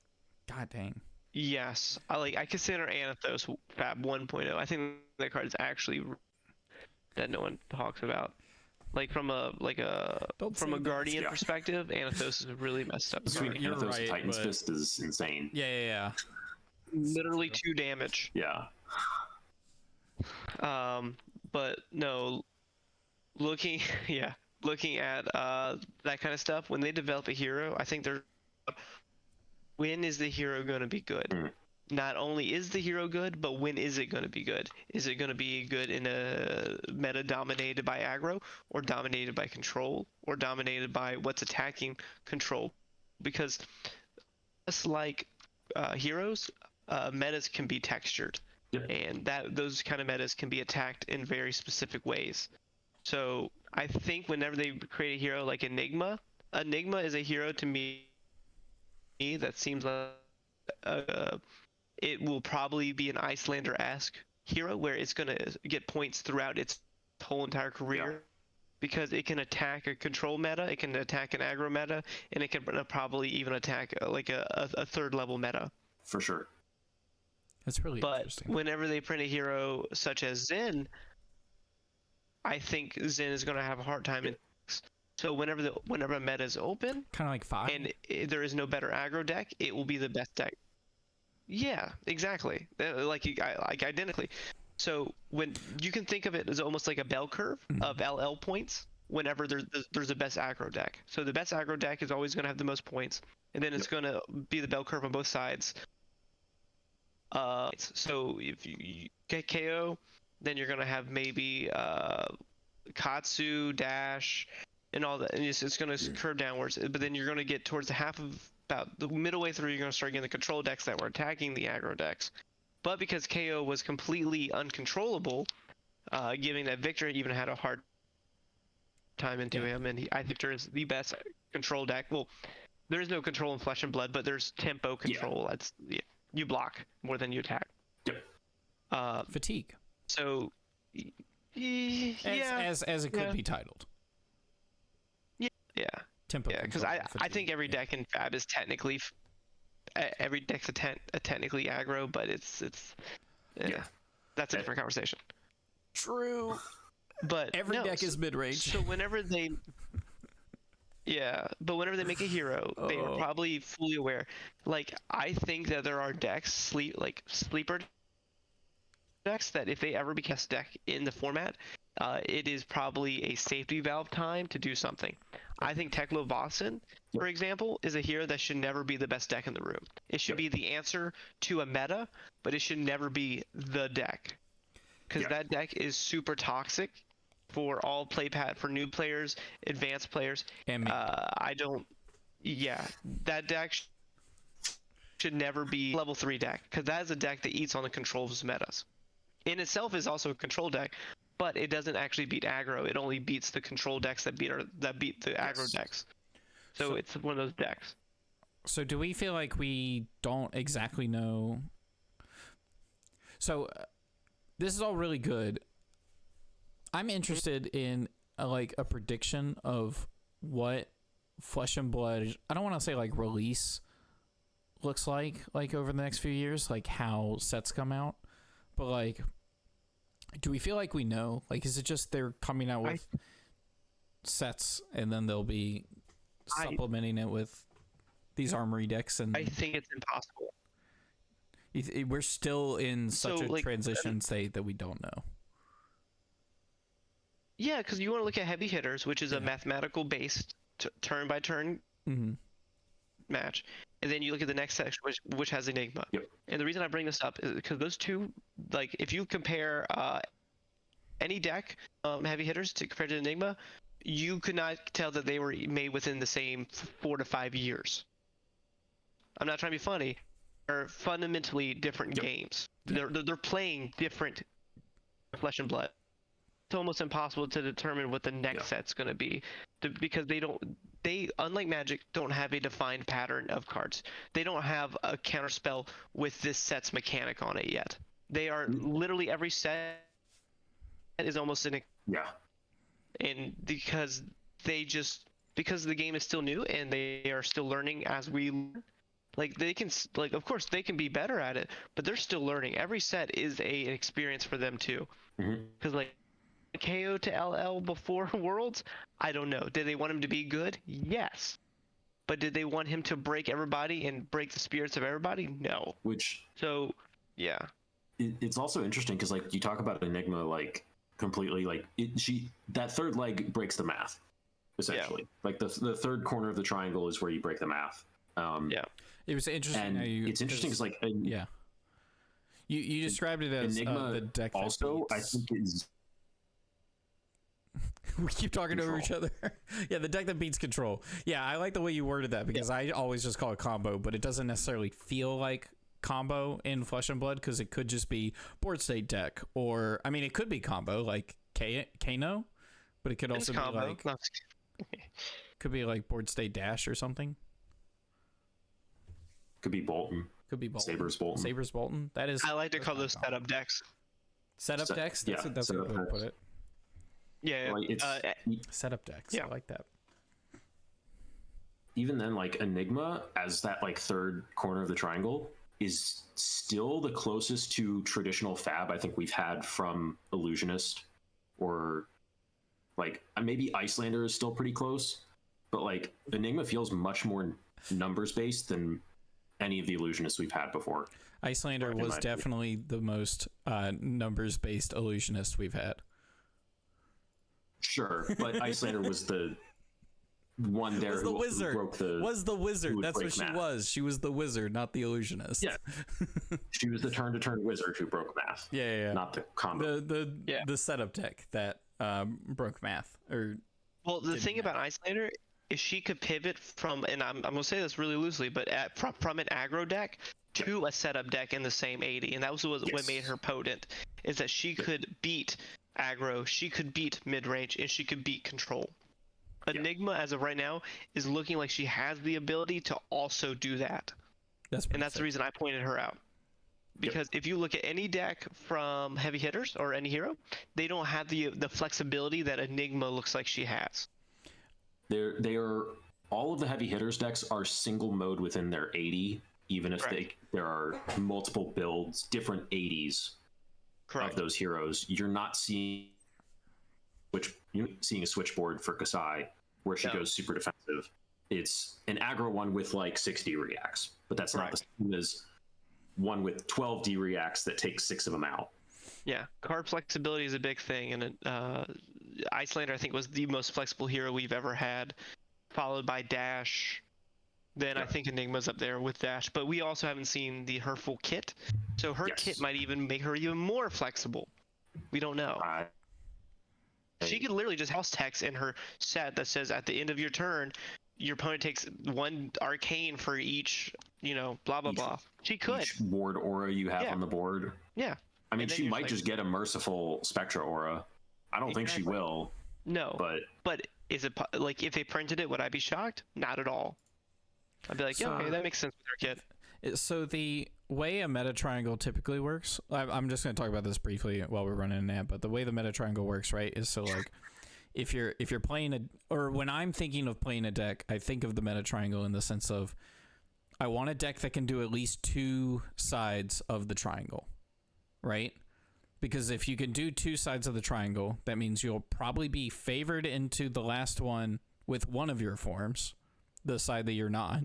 God dang. Yes. I consider Anathos Fab 1.0. I think that card is actually that no one talks about. From a Guardian perspective, Anathos is really messed up. Anathos and Titan's Fist is insane. Yeah. Literally 2 damage. Yeah. But no, looking at that kind of stuff, when they develop a hero, I think when is the hero going to be good? Not only is the hero good, but when is it going to be good? Is it going to be good in a meta dominated by aggro, or dominated by control, or dominated by what's attacking control? Because just like heroes, metas can be textured. And those kind of metas can be attacked in very specific ways. So I think whenever they create a hero like Enigma is a hero to me that seems like it will probably be an Icelander-esque hero where it's going to get points throughout its whole entire career because it can attack a control meta, it can attack an aggro meta, and it can probably even attack a third level meta. For sure. That's really interesting. But whenever they print a hero such as Zen, I think Zen is going to have a hard time. So whenever a meta is open, kind of like 5, and there is no better aggro deck, it will be the best deck. Yeah, exactly. Like identically. So when you can think of it as almost like a bell curve of LL points, whenever there's a best aggro deck. So the best aggro deck is always going to have the most points, and then it's going to be the bell curve on both sides. So if you get KO, then you're going to have maybe Katsu, Dash, and all that, and it's going to curve downwards. But then you're going to get towards the half of about the middle way through, you're going to start getting the control decks that were attacking the aggro decks. But because KO was completely uncontrollable, giving that Victor even had a hard time into him, and I think Victor is the best control deck. Well, there is no control in Flesh and Blood, but there's tempo control. That's you block more than you attack. Fatigue. So, as it could be titled. Yeah. Tempo. Yeah, because I think every deck in Fab is technically every deck's technically aggro, but it's that's a different conversation. True. But every deck is mid range. So whenever they make a hero, they are probably fully aware. Like, I think that there are decks sleeper decks that if they ever become a deck in the format, it is probably a safety valve time to do something. I think Teklo Vossen, for example, is a hero that should never be the best deck in the room. It should be the answer to a meta, but it should never be the deck. Because that deck is super toxic for all for new players, advanced players. And me. That deck should never be level 3 deck, because that is a deck that eats on the controls metas. In itself is also a control deck, but it doesn't actually beat aggro. It only beats the control decks that beat the aggro decks. So it's one of those decks. So do we feel like we don't exactly know? So this is all really good. I'm interested in a prediction of what Flesh and Blood, I don't want to say release looks like over the next few years, like how sets come out, but do we feel like we know? Is it just they're coming out with sets and then they'll be supplementing it with these armory decks? And I think it's impossible. We're still in such a transition state that we don't know. Yeah, because you want to look at heavy hitters, which is a mathematical based turn by turn match, and then you look at the next section, which has Enigma. And the reason I bring this up is because those two, if you compare any deck, heavy hitters compared to Enigma, you could not tell that they were made within the same 4 to 5 years. I'm not trying to be funny. They're fundamentally different games. They're playing different Flesh and Blood. It's almost impossible to determine what the next set's going to be, because they unlike Magic don't have a defined pattern of cards. They don't have a counterspell with this set's mechanic on it yet. They are literally every set is almost and because the game is still new and they are still learning as we learn. They can of course they can be better at it, but they're still learning. Every set is an experience for them too. Because KO to LL before Worlds, I don't know. Did they want him to be good? Yes. But did they want him to break everybody and break the spirits of everybody? No. It's also interesting because you talk about Enigma completely that third leg breaks the math essentially. The third corner of the triangle is where you break the math. It was interesting. It's interesting because you described it as Enigma the deck. Also, I think is. We keep talking over each other. Yeah, the deck that beats control. Yeah, I like the way you worded that because I always just call it combo, but it doesn't necessarily feel like combo in Flesh and Blood because it could just be board state deck, or it could be combo like Kano, but it could also be could be board state dash or something. Could be Bolton. Sabres Bolton. That is. I like to call those setup decks. Setup decks. That's a good way to put it. Yeah, setup decks. I like that. Even then, Enigma as that third corner of the triangle is still the closest to traditional Fab I think we've had from Illusionist, or maybe Icelander is still pretty close, but Enigma feels much more numbers based than any of the Illusionists we've had before. Icelander was definitely the most numbers based Illusionist we've had. Sure, but Icelander was the one there Was the who wizard. broke the... Was the wizard. would That's what break she math. was. She was the wizard, not the illusionist. Yeah. She was the turn-to-turn wizard who broke math. Yeah. Not the combo. The setup deck that broke math. Well, the thing about Icelander is she could pivot from, and I'm going to say this really loosely, but from an aggro deck to a setup deck in the same 80. And that was what made her potent, is that she could beat aggro, she could beat mid-range, and she could beat control. Enigma, as of right now, is looking like she has the ability to also do that. That's the reason I pointed her out. Because if you look at any deck from heavy hitters or any hero, they don't have the flexibility that Enigma looks like she has. They are all of the heavy hitters decks are single mode within their 80, even if there are multiple builds, different 80s of those heroes. You're not seeing a switchboard for Kasai where she goes super defensive. It's an aggro one with like 60 reacts, but that's not the same as one with 12 D reacts that takes 6 of them out. Yeah, card flexibility is a big thing, and Icelander, I think, was the most flexible hero we've ever had, followed by Dash. Then I think Enigma's up there with Dash, but we also haven't seen her full kit, so her kit might even make her even more flexible. We don't know. She could literally just house text in her set that says at the end of your turn, your opponent takes 1 arcane for each, blah, blah, blah. She could. Each ward aura you have on the board. Yeah. I mean, she might just get a merciful Spectra aura. I don't think she will. No. But is it, like, if they printed it, would I be shocked? Not at all. I'd be like, okay, that makes sense with our kit. So the way a meta triangle typically works, I'm just going to talk about this briefly while we're running an amp, but the way the meta triangle works, right, is so like if you're playing or when I'm thinking of playing a deck, I think of the meta triangle in the sense of I want a deck that can do at least 2 sides of the triangle, right? Because if you can do 2 sides of the triangle, that means you'll probably be favored into the last one with one of your forms, the side that you're not.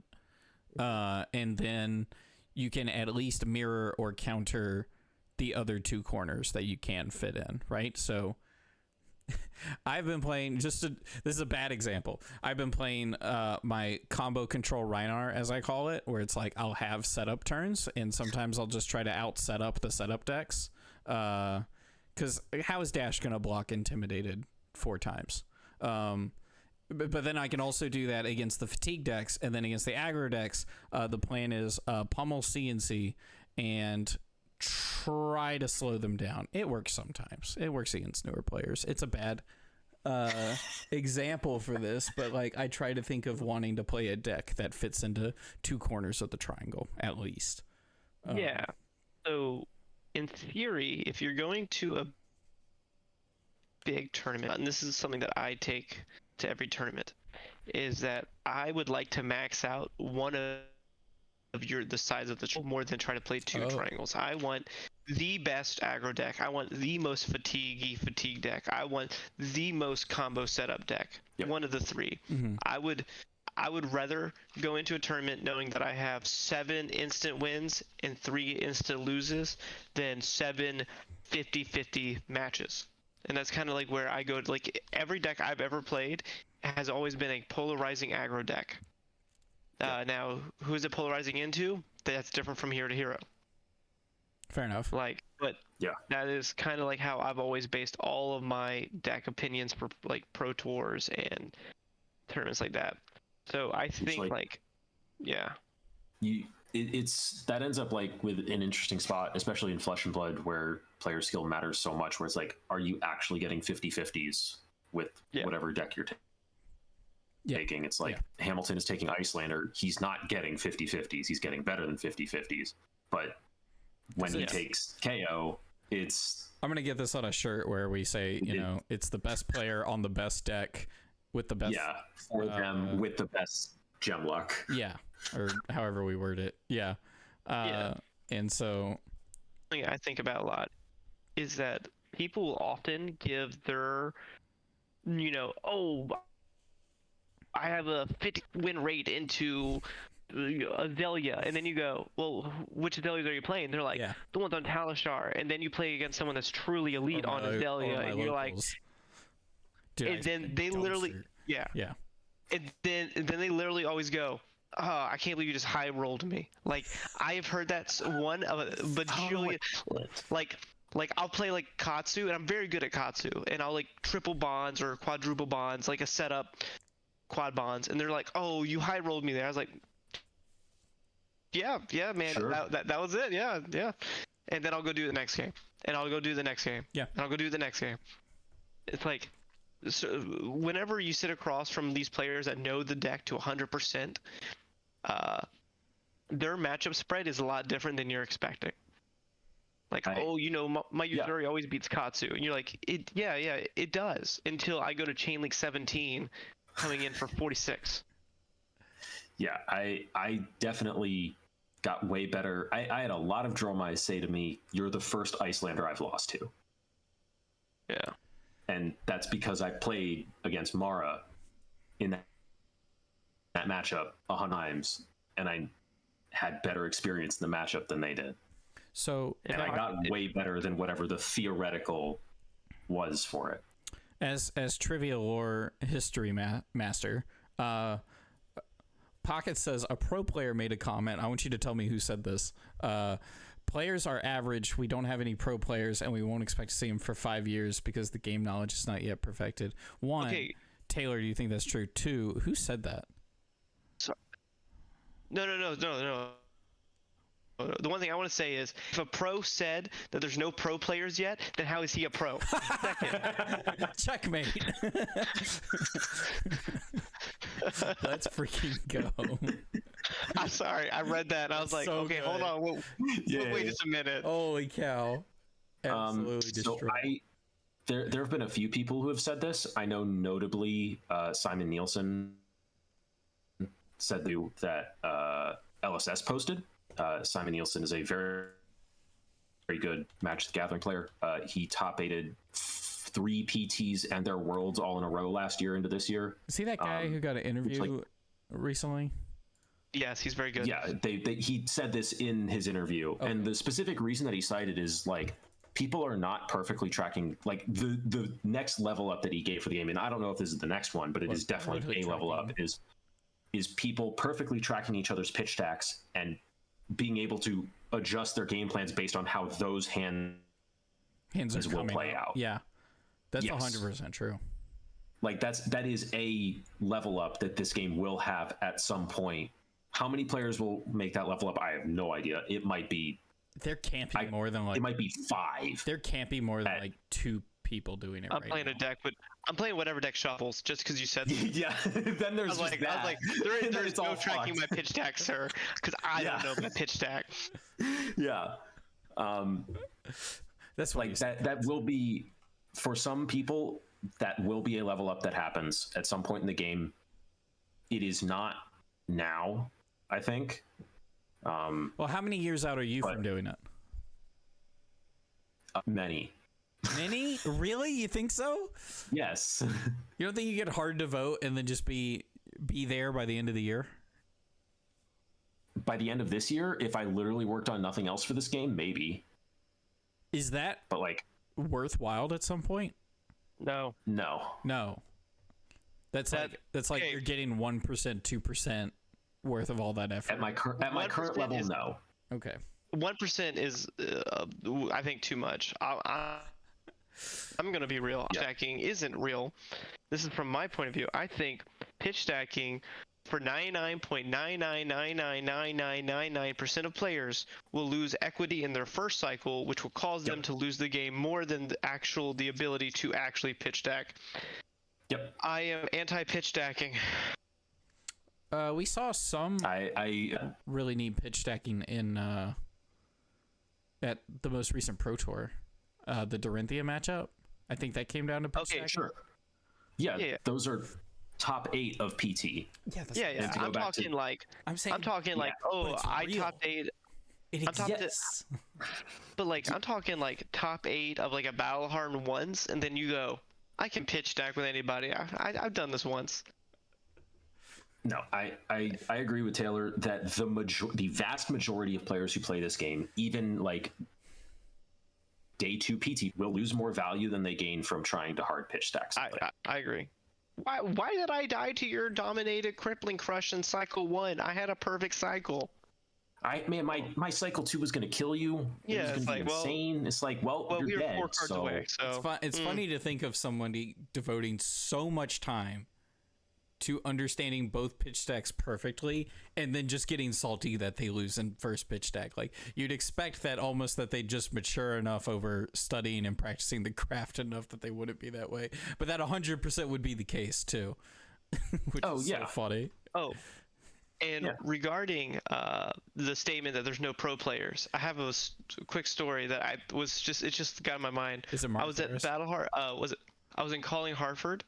And then you can at least mirror or counter the other 2 corners that you can fit in, right? So I've been playing this is a bad example. I've been playing my combo control Rhinar, as I call it, where it's like I'll have setup turns, and sometimes I'll just try to out set up the setup decks. Because how is Dash going to block Intimidated 4 times? But then I can also do that against the fatigue decks, and then against the aggro decks, the plan is pummel CNC and try to slow them down. It works sometimes. It works against newer players. It's a bad example for this, but like I try to think of wanting to play a deck that fits into 2 corners of the triangle at least. Yeah. So in theory, if you're going to a big tournament, and this is something that I take to every tournament, is that I would like to max out one of the sides of the more than try to play 2 triangles. I want the best aggro deck. I want the most fatigue deck. I want the most combo setup deck. One of the 3. Mm-hmm. I would rather go into a tournament knowing that I have 7 instant wins and 3 instant loses than 7 50-50 matches. And that's kind of like where I go. Like every deck I've ever played has always been a polarizing aggro deck. Now, who's it polarizing into? That's different from hero to hero. Fair enough. But that is kind of like how I've always based all of my deck opinions for like Pro Tours and tournaments like that. So I think it's that ends up like with an interesting spot, especially in Flesh and Blood, where player skill matters so much, where it's like, are you actually getting 50-50s with whatever deck you're taking? It's like Hamilton is taking Icelander. He's not getting 50-50s. He's getting better than 50-50s. But when he takes KO, it's... I'm going to get this on a shirt where we say, it's the best player on the best deck with the best... Yeah, for them with the best gem luck. Yeah, or however we word it. Yeah. And so... Something I think about a lot is that people will often give their, I have a 50 win rate into Azalea, and then you go, well, which Azaleas are you playing? They're like, the ones on Talishar, and then you play against someone that's truly elite on Azalea, and you're like, Dude, and then they literally, yeah. and then they literally always go, "Oh, I can't believe you just high rolled me." Like I have heard that one of a bajillion. Like I'll play like Katsu, and I'm very good at Katsu, and I'll like triple bonds or quadruple bonds, like a setup quad bonds, and they're like, "Oh, you high rolled me there." I was like, "Yeah, man, Sure. that was it, yeah." And then I'll go do the next game, and I'll go do the next game, Yeah. and I'll go do the next game. It's like, so whenever you sit across from these players that know the deck to 100%, their matchup spread is a lot different than you're expecting. Like, my Yuzuri always beats Katsu, and you're like, it does, until I go to Chain Link 17, coming in for 46. Yeah, I definitely got way better. I had a lot of Dromais say to me, "You're the first Icelander I've lost to." Yeah. And that's because I played against Mara in that matchup 100 times, and I had better experience in the matchup than they did. So And I got way better than whatever the theoretical was for it. As trivia lore history master, Pocket says a pro player made a comment. I want you to tell me who said this. Players are average. We don't have any pro players, and we won't expect to see them for 5 years because the game knowledge is not yet perfected. One, Okay. Taylor, do you think that's true? Two, who said that? No. The one thing I want to say is, if a pro said that there's no pro players yet, then how is he a pro? Second. Checkmate. Let's freaking go. I'm sorry, I read that and I was like, So okay, good. hold on, wait just a minute. Holy cow. Absolutely destroyed. There have been a few people who have said this. I know notably Simon Nielsen said that LSS posted. Simon Nielsen is a very, very good Magic the Gathering player. He top-8'd 3 PTs and their worlds all in a row last year into this year. See that guy who got an interview recently? Yes, he's very good. Yeah, he said this in his interview, and the specific reason that he cited is like people are not perfectly tracking like the next level up that he gave for the game. And I don't know if this is the next one, but it is definitely a level up. Is people perfectly tracking each other's pitch stacks and being able to adjust their game plans based on how those hands will play out. Yeah, that's 100% true. Like that is a level up that this game will have at some point. How many players will make that level up? I have no idea. It might be. There can't be more than like. It might be 5. There can't be more than like 2 people doing it. I'm playing a deck, but I'm playing whatever deck shuffles just because you said so. Yeah. Then there's I was like, there's no tracking my pitch stack, sir, because I don't know my pitch stack. Yeah. That's what like that will be for some people. That will be a level up that happens at some point in the game. It is not now, I think. Well, how many years out are you from doing it? Many. Many? Really? You think so? Yes. You don't think you get hard to vote and then just be there by the end of the year? By the end of this year, if I literally worked on nothing else for this game, maybe. Is that but like worthwhile at some point? No. That's like you're getting 1%, 2% worth of all that effort. At my current level, no. Okay. 1% is, I think, too much. I'm going to be real. Pitch stacking isn't real. This is from my point of view. I think pitch stacking for 99.99999999% of players will lose equity in their first cycle, which will cause them to lose the game more than the ability to actually pitch stack. Yep. I am anti-pitch stacking. We saw some really neat pitch stacking in at the most recent Pro Tour, the Dorinthia matchup. I think that came down to pitch stacking. Sure. Yeah, those are top 8 of PT. Yeah. I'm talking like I top 8. Yes. But like I'm talking like top 8 of like a Battleharden once, and then you go, I can pitch stack with anybody. I've done this once. No, I agree with Taylor that the vast majority of players who play this game, even like day 2 PT will lose more value than they gain from trying to hard pitch stack something. I agree. Why did I die to your dominated crippling crush in cycle 1? I had a perfect cycle. My cycle 2 was going to kill you. It was going to be insane. It's like, well you're we were dead. 4 cards away. So It's funny to think of somebody devoting so much time to understanding both pitch stacks perfectly and then just getting salty that they lose in first pitch stack. Like, you'd expect that almost that they just mature enough over studying and practicing the craft enough that they wouldn't be that way. But that 100% would be the case too. Which is so funny. Regarding the statement that there's no pro players, I have a quick story that it just got in my mind. Is it I was at Battle Heart. I was in Calling Hartford,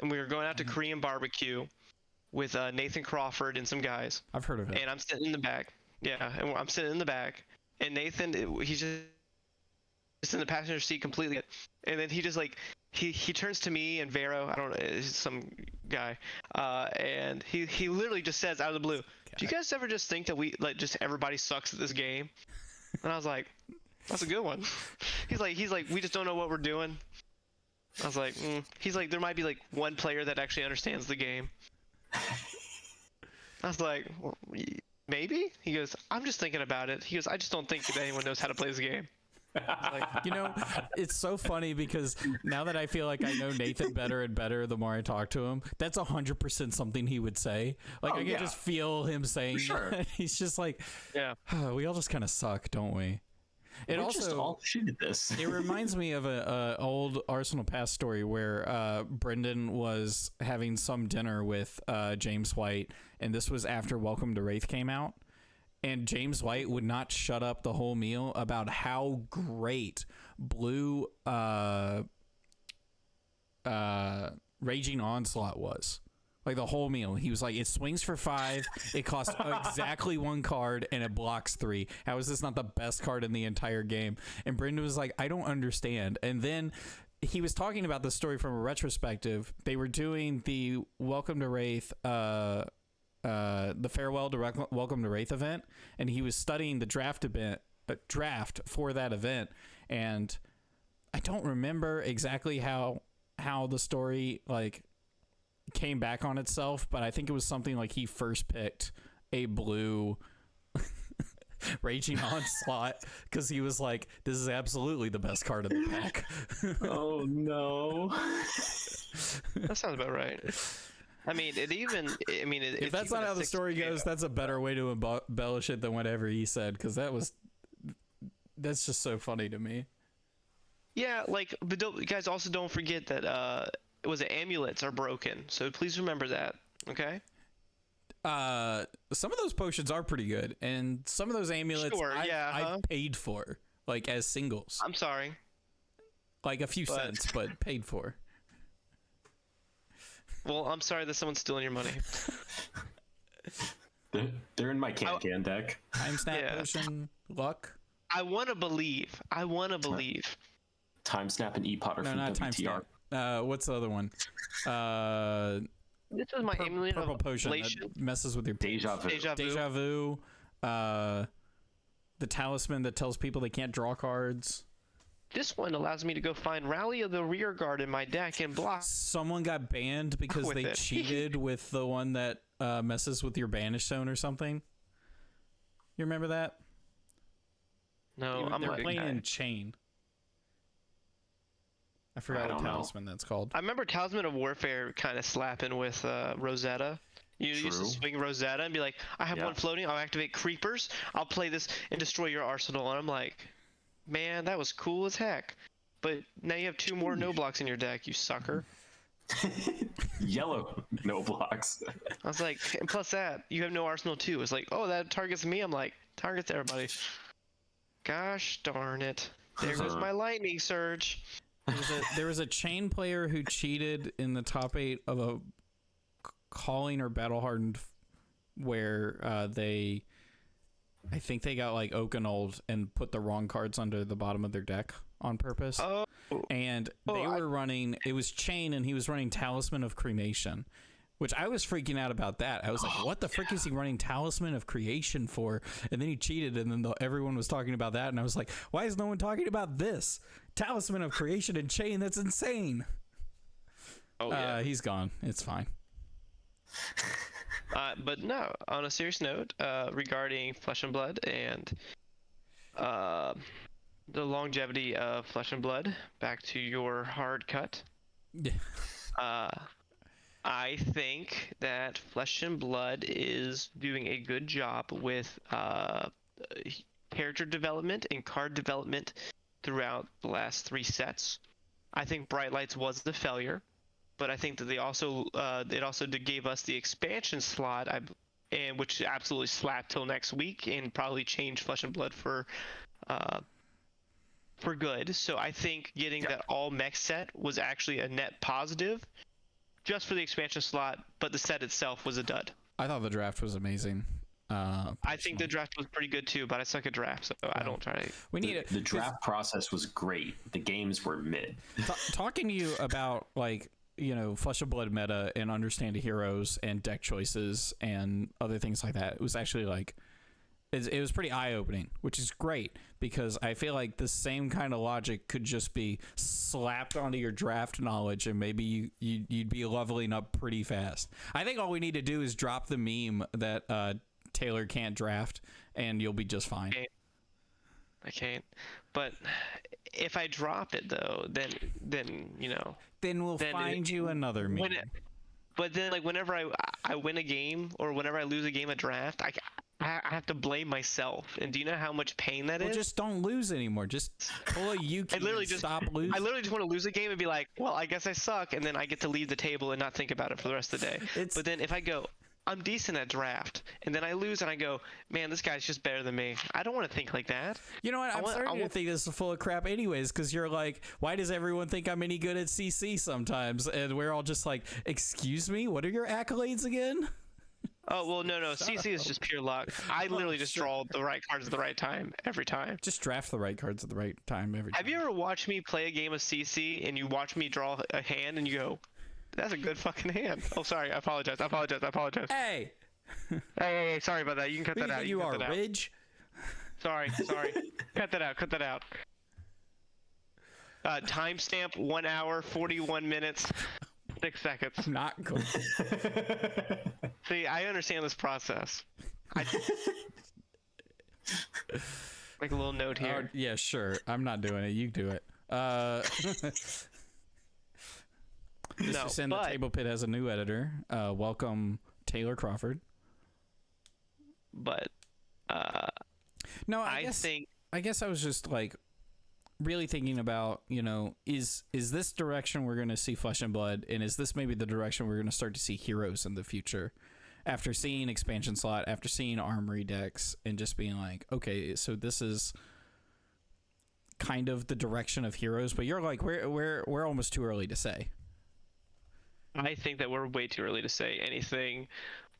and we were going out to Korean barbecue with Nathan Crawford and some guys. I've heard of it. And I'm sitting in the back. Yeah, and I'm sitting in the back, and Nathan, he's just in the passenger seat completely, and then he just like he turns to me and Vero, I don't know, he's some guy, and he literally just says out of the blue, "Do you guys ever just think that we just everybody sucks at this game?" And I was like, "That's a good one." He's like, "We just don't know what we're doing." I was like, He's like, "There might be like one player that actually understands the game." I was like, well, maybe? He goes, "I'm just thinking about it." He goes, "I just don't think that anyone knows how to play this game." Like, it's so funny because now that I feel like I know Nathan better and better the more I talk to him, that's 100% something he would say. Like, I can just feel him saying that. He's just like, we all just kind of suck, don't we? It also just all shooted this. It reminds me of a old Arsenal Pass story where Brendan was having some dinner with James White, and this was after Welcome to Wraith came out. And James White would not shut up the whole meal about how great Blue Raging Onslaught was. Like, the whole meal. He was like, it swings for 5, it costs exactly 1 card, and it blocks 3. How is this not the best card in the entire game? And Brendan was like, I don't understand. And then he was talking about the story from a retrospective. They were doing the Welcome to Wraith the farewell to Welcome to Wraith event, and he was studying the draft for that event, and I don't remember exactly how the story like came back on itself, but I think it was something like he first picked a blue Raging Onslaught because he was like, this is absolutely the best card in the pack. Oh no. That sounds about right. I mean, if that's not how the story goes, that's a better way to embellish it than whatever he said, because that's just so funny to me. Yeah, like, but guys, also don't forget that amulets are broken, so please remember that. Okay. Some of those potions are pretty good, and some of those amulets I've paid for, like, as singles. I'm sorry. Like a few cents, but paid for. Well, I'm sorry that someone's stealing your money. They're in my can deck. Time snap potion, luck. I want to believe. Time snap and E-Potter from not WTR. What's the other one? This is my amulet purple of potion that messes with your Deja vu. The talisman that tells people they can't draw cards. This one allows me to go find Rally of the Rear Guard in my deck and block. Someone got banned because they cheated with the one that messes with your banish zone or something. You remember that? No, they're playing in Chain. I forgot what talisman that's called. I remember Talisman of Warfare kind of slapping with Rosetta. You used to swing Rosetta and be like, I have one floating, I'll activate Creepers, I'll play this and destroy your arsenal. And I'm like, man, that was cool as heck. But now you have 2 more no blocks in your deck, you sucker. Yellow no blocks. I was like, and plus that, you have no arsenal too. It's like, oh, that targets me. I'm like, targets everybody. Gosh darn it. There goes my lightning surge. There was a Chain player who cheated in the top 8 of a Calling or Battle Hardened where I think they got like Oakenfold and put the wrong cards under the bottom of their deck on purpose. And they were running, it was Chain, and he was running Talisman of Cremation. Which I was freaking out about that. I was like, what the frick is he running Talisman of Creation for? And then he cheated, and then everyone was talking about that, and I was like, why is no one talking about this? Talisman of Creation and Chain, that's insane. Oh, yeah. He's gone. It's fine. But no, on a serious note, regarding Flesh and Blood and the longevity of Flesh and Blood, back to your hard cut. Yeah. I think that Flesh and Blood is doing a good job with character development and card development throughout the last 3 sets. I think Bright Lights was the failure, but I think that they also gave us the expansion slot, and which absolutely slapped till next week and probably changed Flesh and Blood for good. So I think getting that all mech set was actually a net positive, just for the expansion slot, but the set itself was a dud. I thought the draft was amazing. I think the draft was pretty good too, but I suck at draft, so I don't try to. We need the draft process was great. The games were mid. Talking to you about Flesh and Blood meta and understanding heroes and deck choices and other things like that. It was actually it was pretty eye-opening, which is great because I feel like the same kind of logic could just be slapped onto your draft knowledge and maybe you'd be leveling up pretty fast. I think all we need to do is drop the meme that Taylor can't draft and you'll be just fine. I can't. But if I drop it though, then we'll find you another meme. But then whenever I win a game or whenever I lose a game at draft, I have to blame myself. And do you know how much pain that is? Just don't lose anymore. Just pull a Yuki and stop losing. I literally just want to lose a game and be like, well, I guess I suck, and then I get to leave the table and not think about it for the rest of the day. But then if I go, I'm decent at draft, and then I lose and I go, man, this guy's just better than me. I don't want to think like that. You know what? I'm starting to think this is full of crap anyways, because you're like, why does everyone think I'm any good at CC sometimes? And we're all just like, excuse me? What are your accolades again? Oh, well, no. CC is just pure luck. I literally just draw the right cards at the right time every time. Just draft the right cards at the right time every time. Have you ever watched me play a game of CC and you watch me draw a hand and you go, that's a good fucking hand? Oh, sorry. I apologize. Hey! Hey, sorry about that. You can cut that out. You are Ridge? Sorry. Cut that out. Timestamp 1 hour, 41 minutes, 6 seconds. Not good. See, I understand this process. Make a little note here. Yeah, sure. I'm not doing it. You do it. Mr. Sin, the Table Pit has a new editor. Welcome, Taylor Crawford. But no, I guess I was just really thinking about, is this direction we're going to see Flesh and Blood, and is this maybe the direction we're going to start to see heroes in the future? After seeing expansion slot, after seeing armory decks, and just being like, okay, so this is kind of the direction of heroes, but you're like, we're almost too early to say. I think that we're way too early to say anything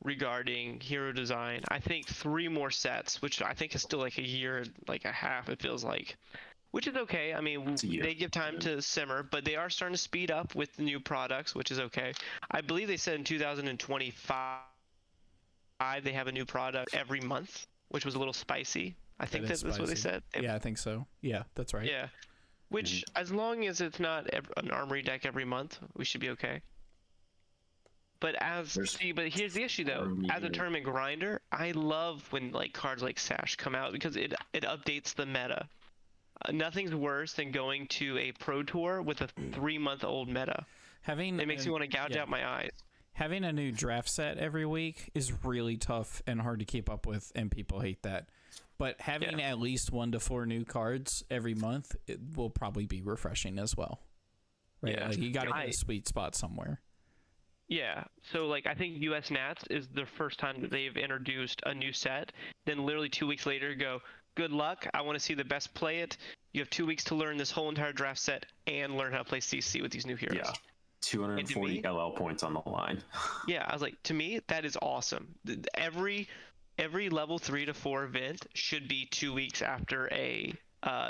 regarding hero design. I think 3 more sets, which I think is still a year, a half, it feels like. Which is okay. I mean, they give time to simmer, but they are starting to speed up with the new products, which is okay. I believe they said in 2025 they have a new product every month, which was a little spicy. I think that's what they said. Yeah, I think so. Yeah, that's right. Yeah. Which, as long as it's not an armory deck every month, we should be okay. But here's the issue though. As a tournament grinder, I love when cards like Sash come out because it updates the meta. Nothing's worse than going to a pro tour with a 3-month-old meta. It makes me want to gouge out my eyes. Having a new draft set every week is really tough and hard to keep up with, and people hate that. But having at least 1 to 4 new cards every month, it will probably be refreshing as well. Right? Yeah. You got to hit a sweet spot somewhere. Yeah, so I think US Nats is the first time that they've introduced a new set. Then literally 2 weeks later go, good luck, I want to see the best play it. You have 2 weeks to learn this whole entire draft set and learn how to play CC with these new heroes. Yeah, 240 LL points on the line. Yeah, I was like, to me, that is awesome. Every level 3 to 4 event should be 2 weeks after a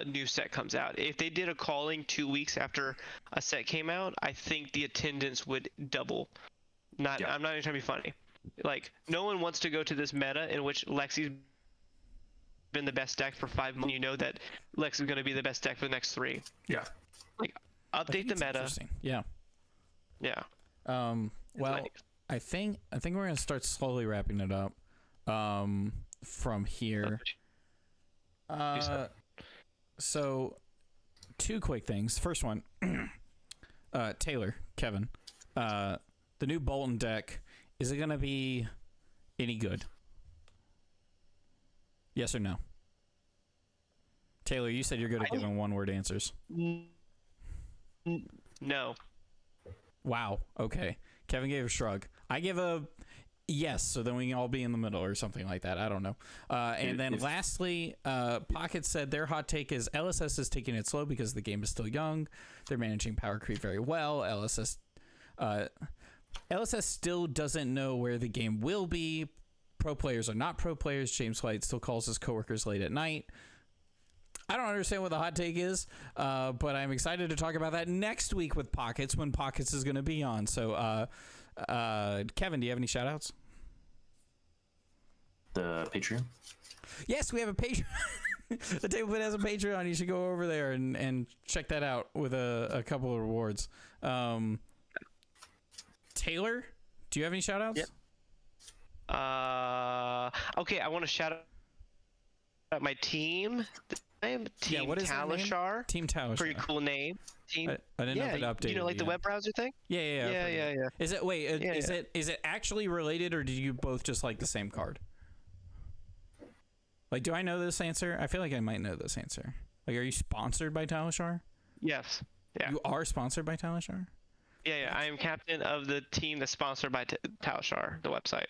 new set comes out. If they did a calling 2 weeks after a set came out, I think the attendance would double. Not Yeah. I'm not even trying to be funny. Like no one wants to go to this meta in which Lexi's been the best deck for 5 months. You know that Lex is going to be the best deck for the next 3. Yeah. Like I think update the it's meta. interesting. Yeah. Yeah. Well, I think we're gonna start slowly wrapping it up. From here. So, 2 quick things. First one, Taylor, Kevin, the new Bolton deck, is it gonna be any good? Yes or no? Taylor, you said you're good at giving 1-word answers. No. Wow. Okay. Kevin gave a shrug. I give a yes, so then we can all be in the middle or something like that. I don't know. And then lastly, Pocket said their hot take is LSS is taking it slow because the game is still young. They're managing power creep very well. LSS still doesn't know where the game will be. Pro players are not pro players. James White still calls his coworkers late at night. I don't understand what the hot take is, but I'm excited to talk about that next week with Pockets when Pockets is going to be on. So, Kevin, do you have any shout outs? The Patreon? Yes, we have a Patreon. The Table Pit has a Patreon. You should go over there and check that out with a couple of rewards. Taylor, do you have any shout outs? Yep. Okay, I want to shout out my team. Team what is their name? Talishar. Team Talishar. Pretty cool name. Team. I didn't know if it updated. You know, like the yet. web browser thing. Yeah. Is it is it actually related, or do you both just like the same card? Like, do I know this answer? I feel like I might know this answer. Like, are you sponsored by Talishar? Yes. Yeah. You are sponsored by Talishar? Yeah. I am captain of the team that's sponsored by Talishar, the website.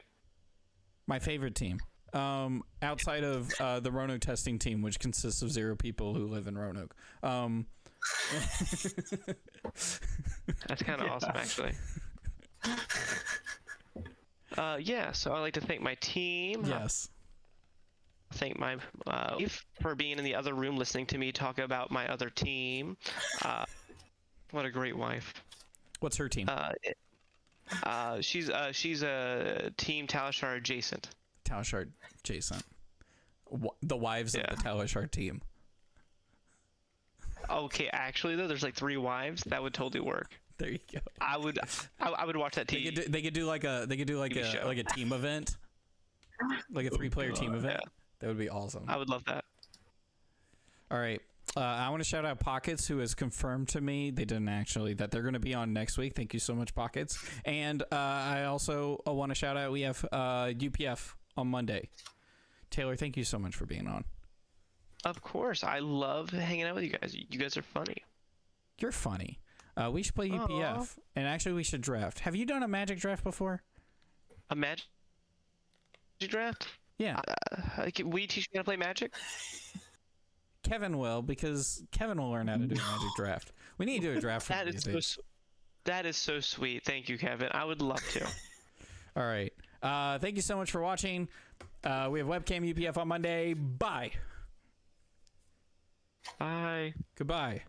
My favorite team. Outside of the Roanoke testing team, which consists of 0 people who live in Roanoke. That's kind of awesome, actually. So I'd like to thank my team. Yes. Thank my wife for being in the other room listening to me talk about my other team. What a great wife. What's her team? She's a team Talishar adjacent. Talishar Jason. The wives of the Talishar team. Okay, actually though, there's like 3 wives. That would totally work. There you go. I would watch that team. They could do a team event, like a 3-player team event. Yeah. That would be awesome. I would love that. All right. I want to shout out Pockets, who has confirmed to me, they didn't actually, that they're going to be on next week. Thank you so much, Pockets. And I also want to shout out, we have UPF on Monday. Taylor, thank you so much for being on. Of course. I love hanging out with you guys. You guys are funny. You're funny. We should play UPF. Aww. And actually, we should draft. Have you done a Magic draft before? A Magic draft? Yeah. Can we teach you how to play Magic? Kevin will, because Kevin will learn how to do a Magic draft. We need to do a draft one of these days. That is so sweet. Thank you, Kevin. I would love to. All right. Thank you so much for watching. We have webcam UPF on Monday. Bye. Bye. Goodbye.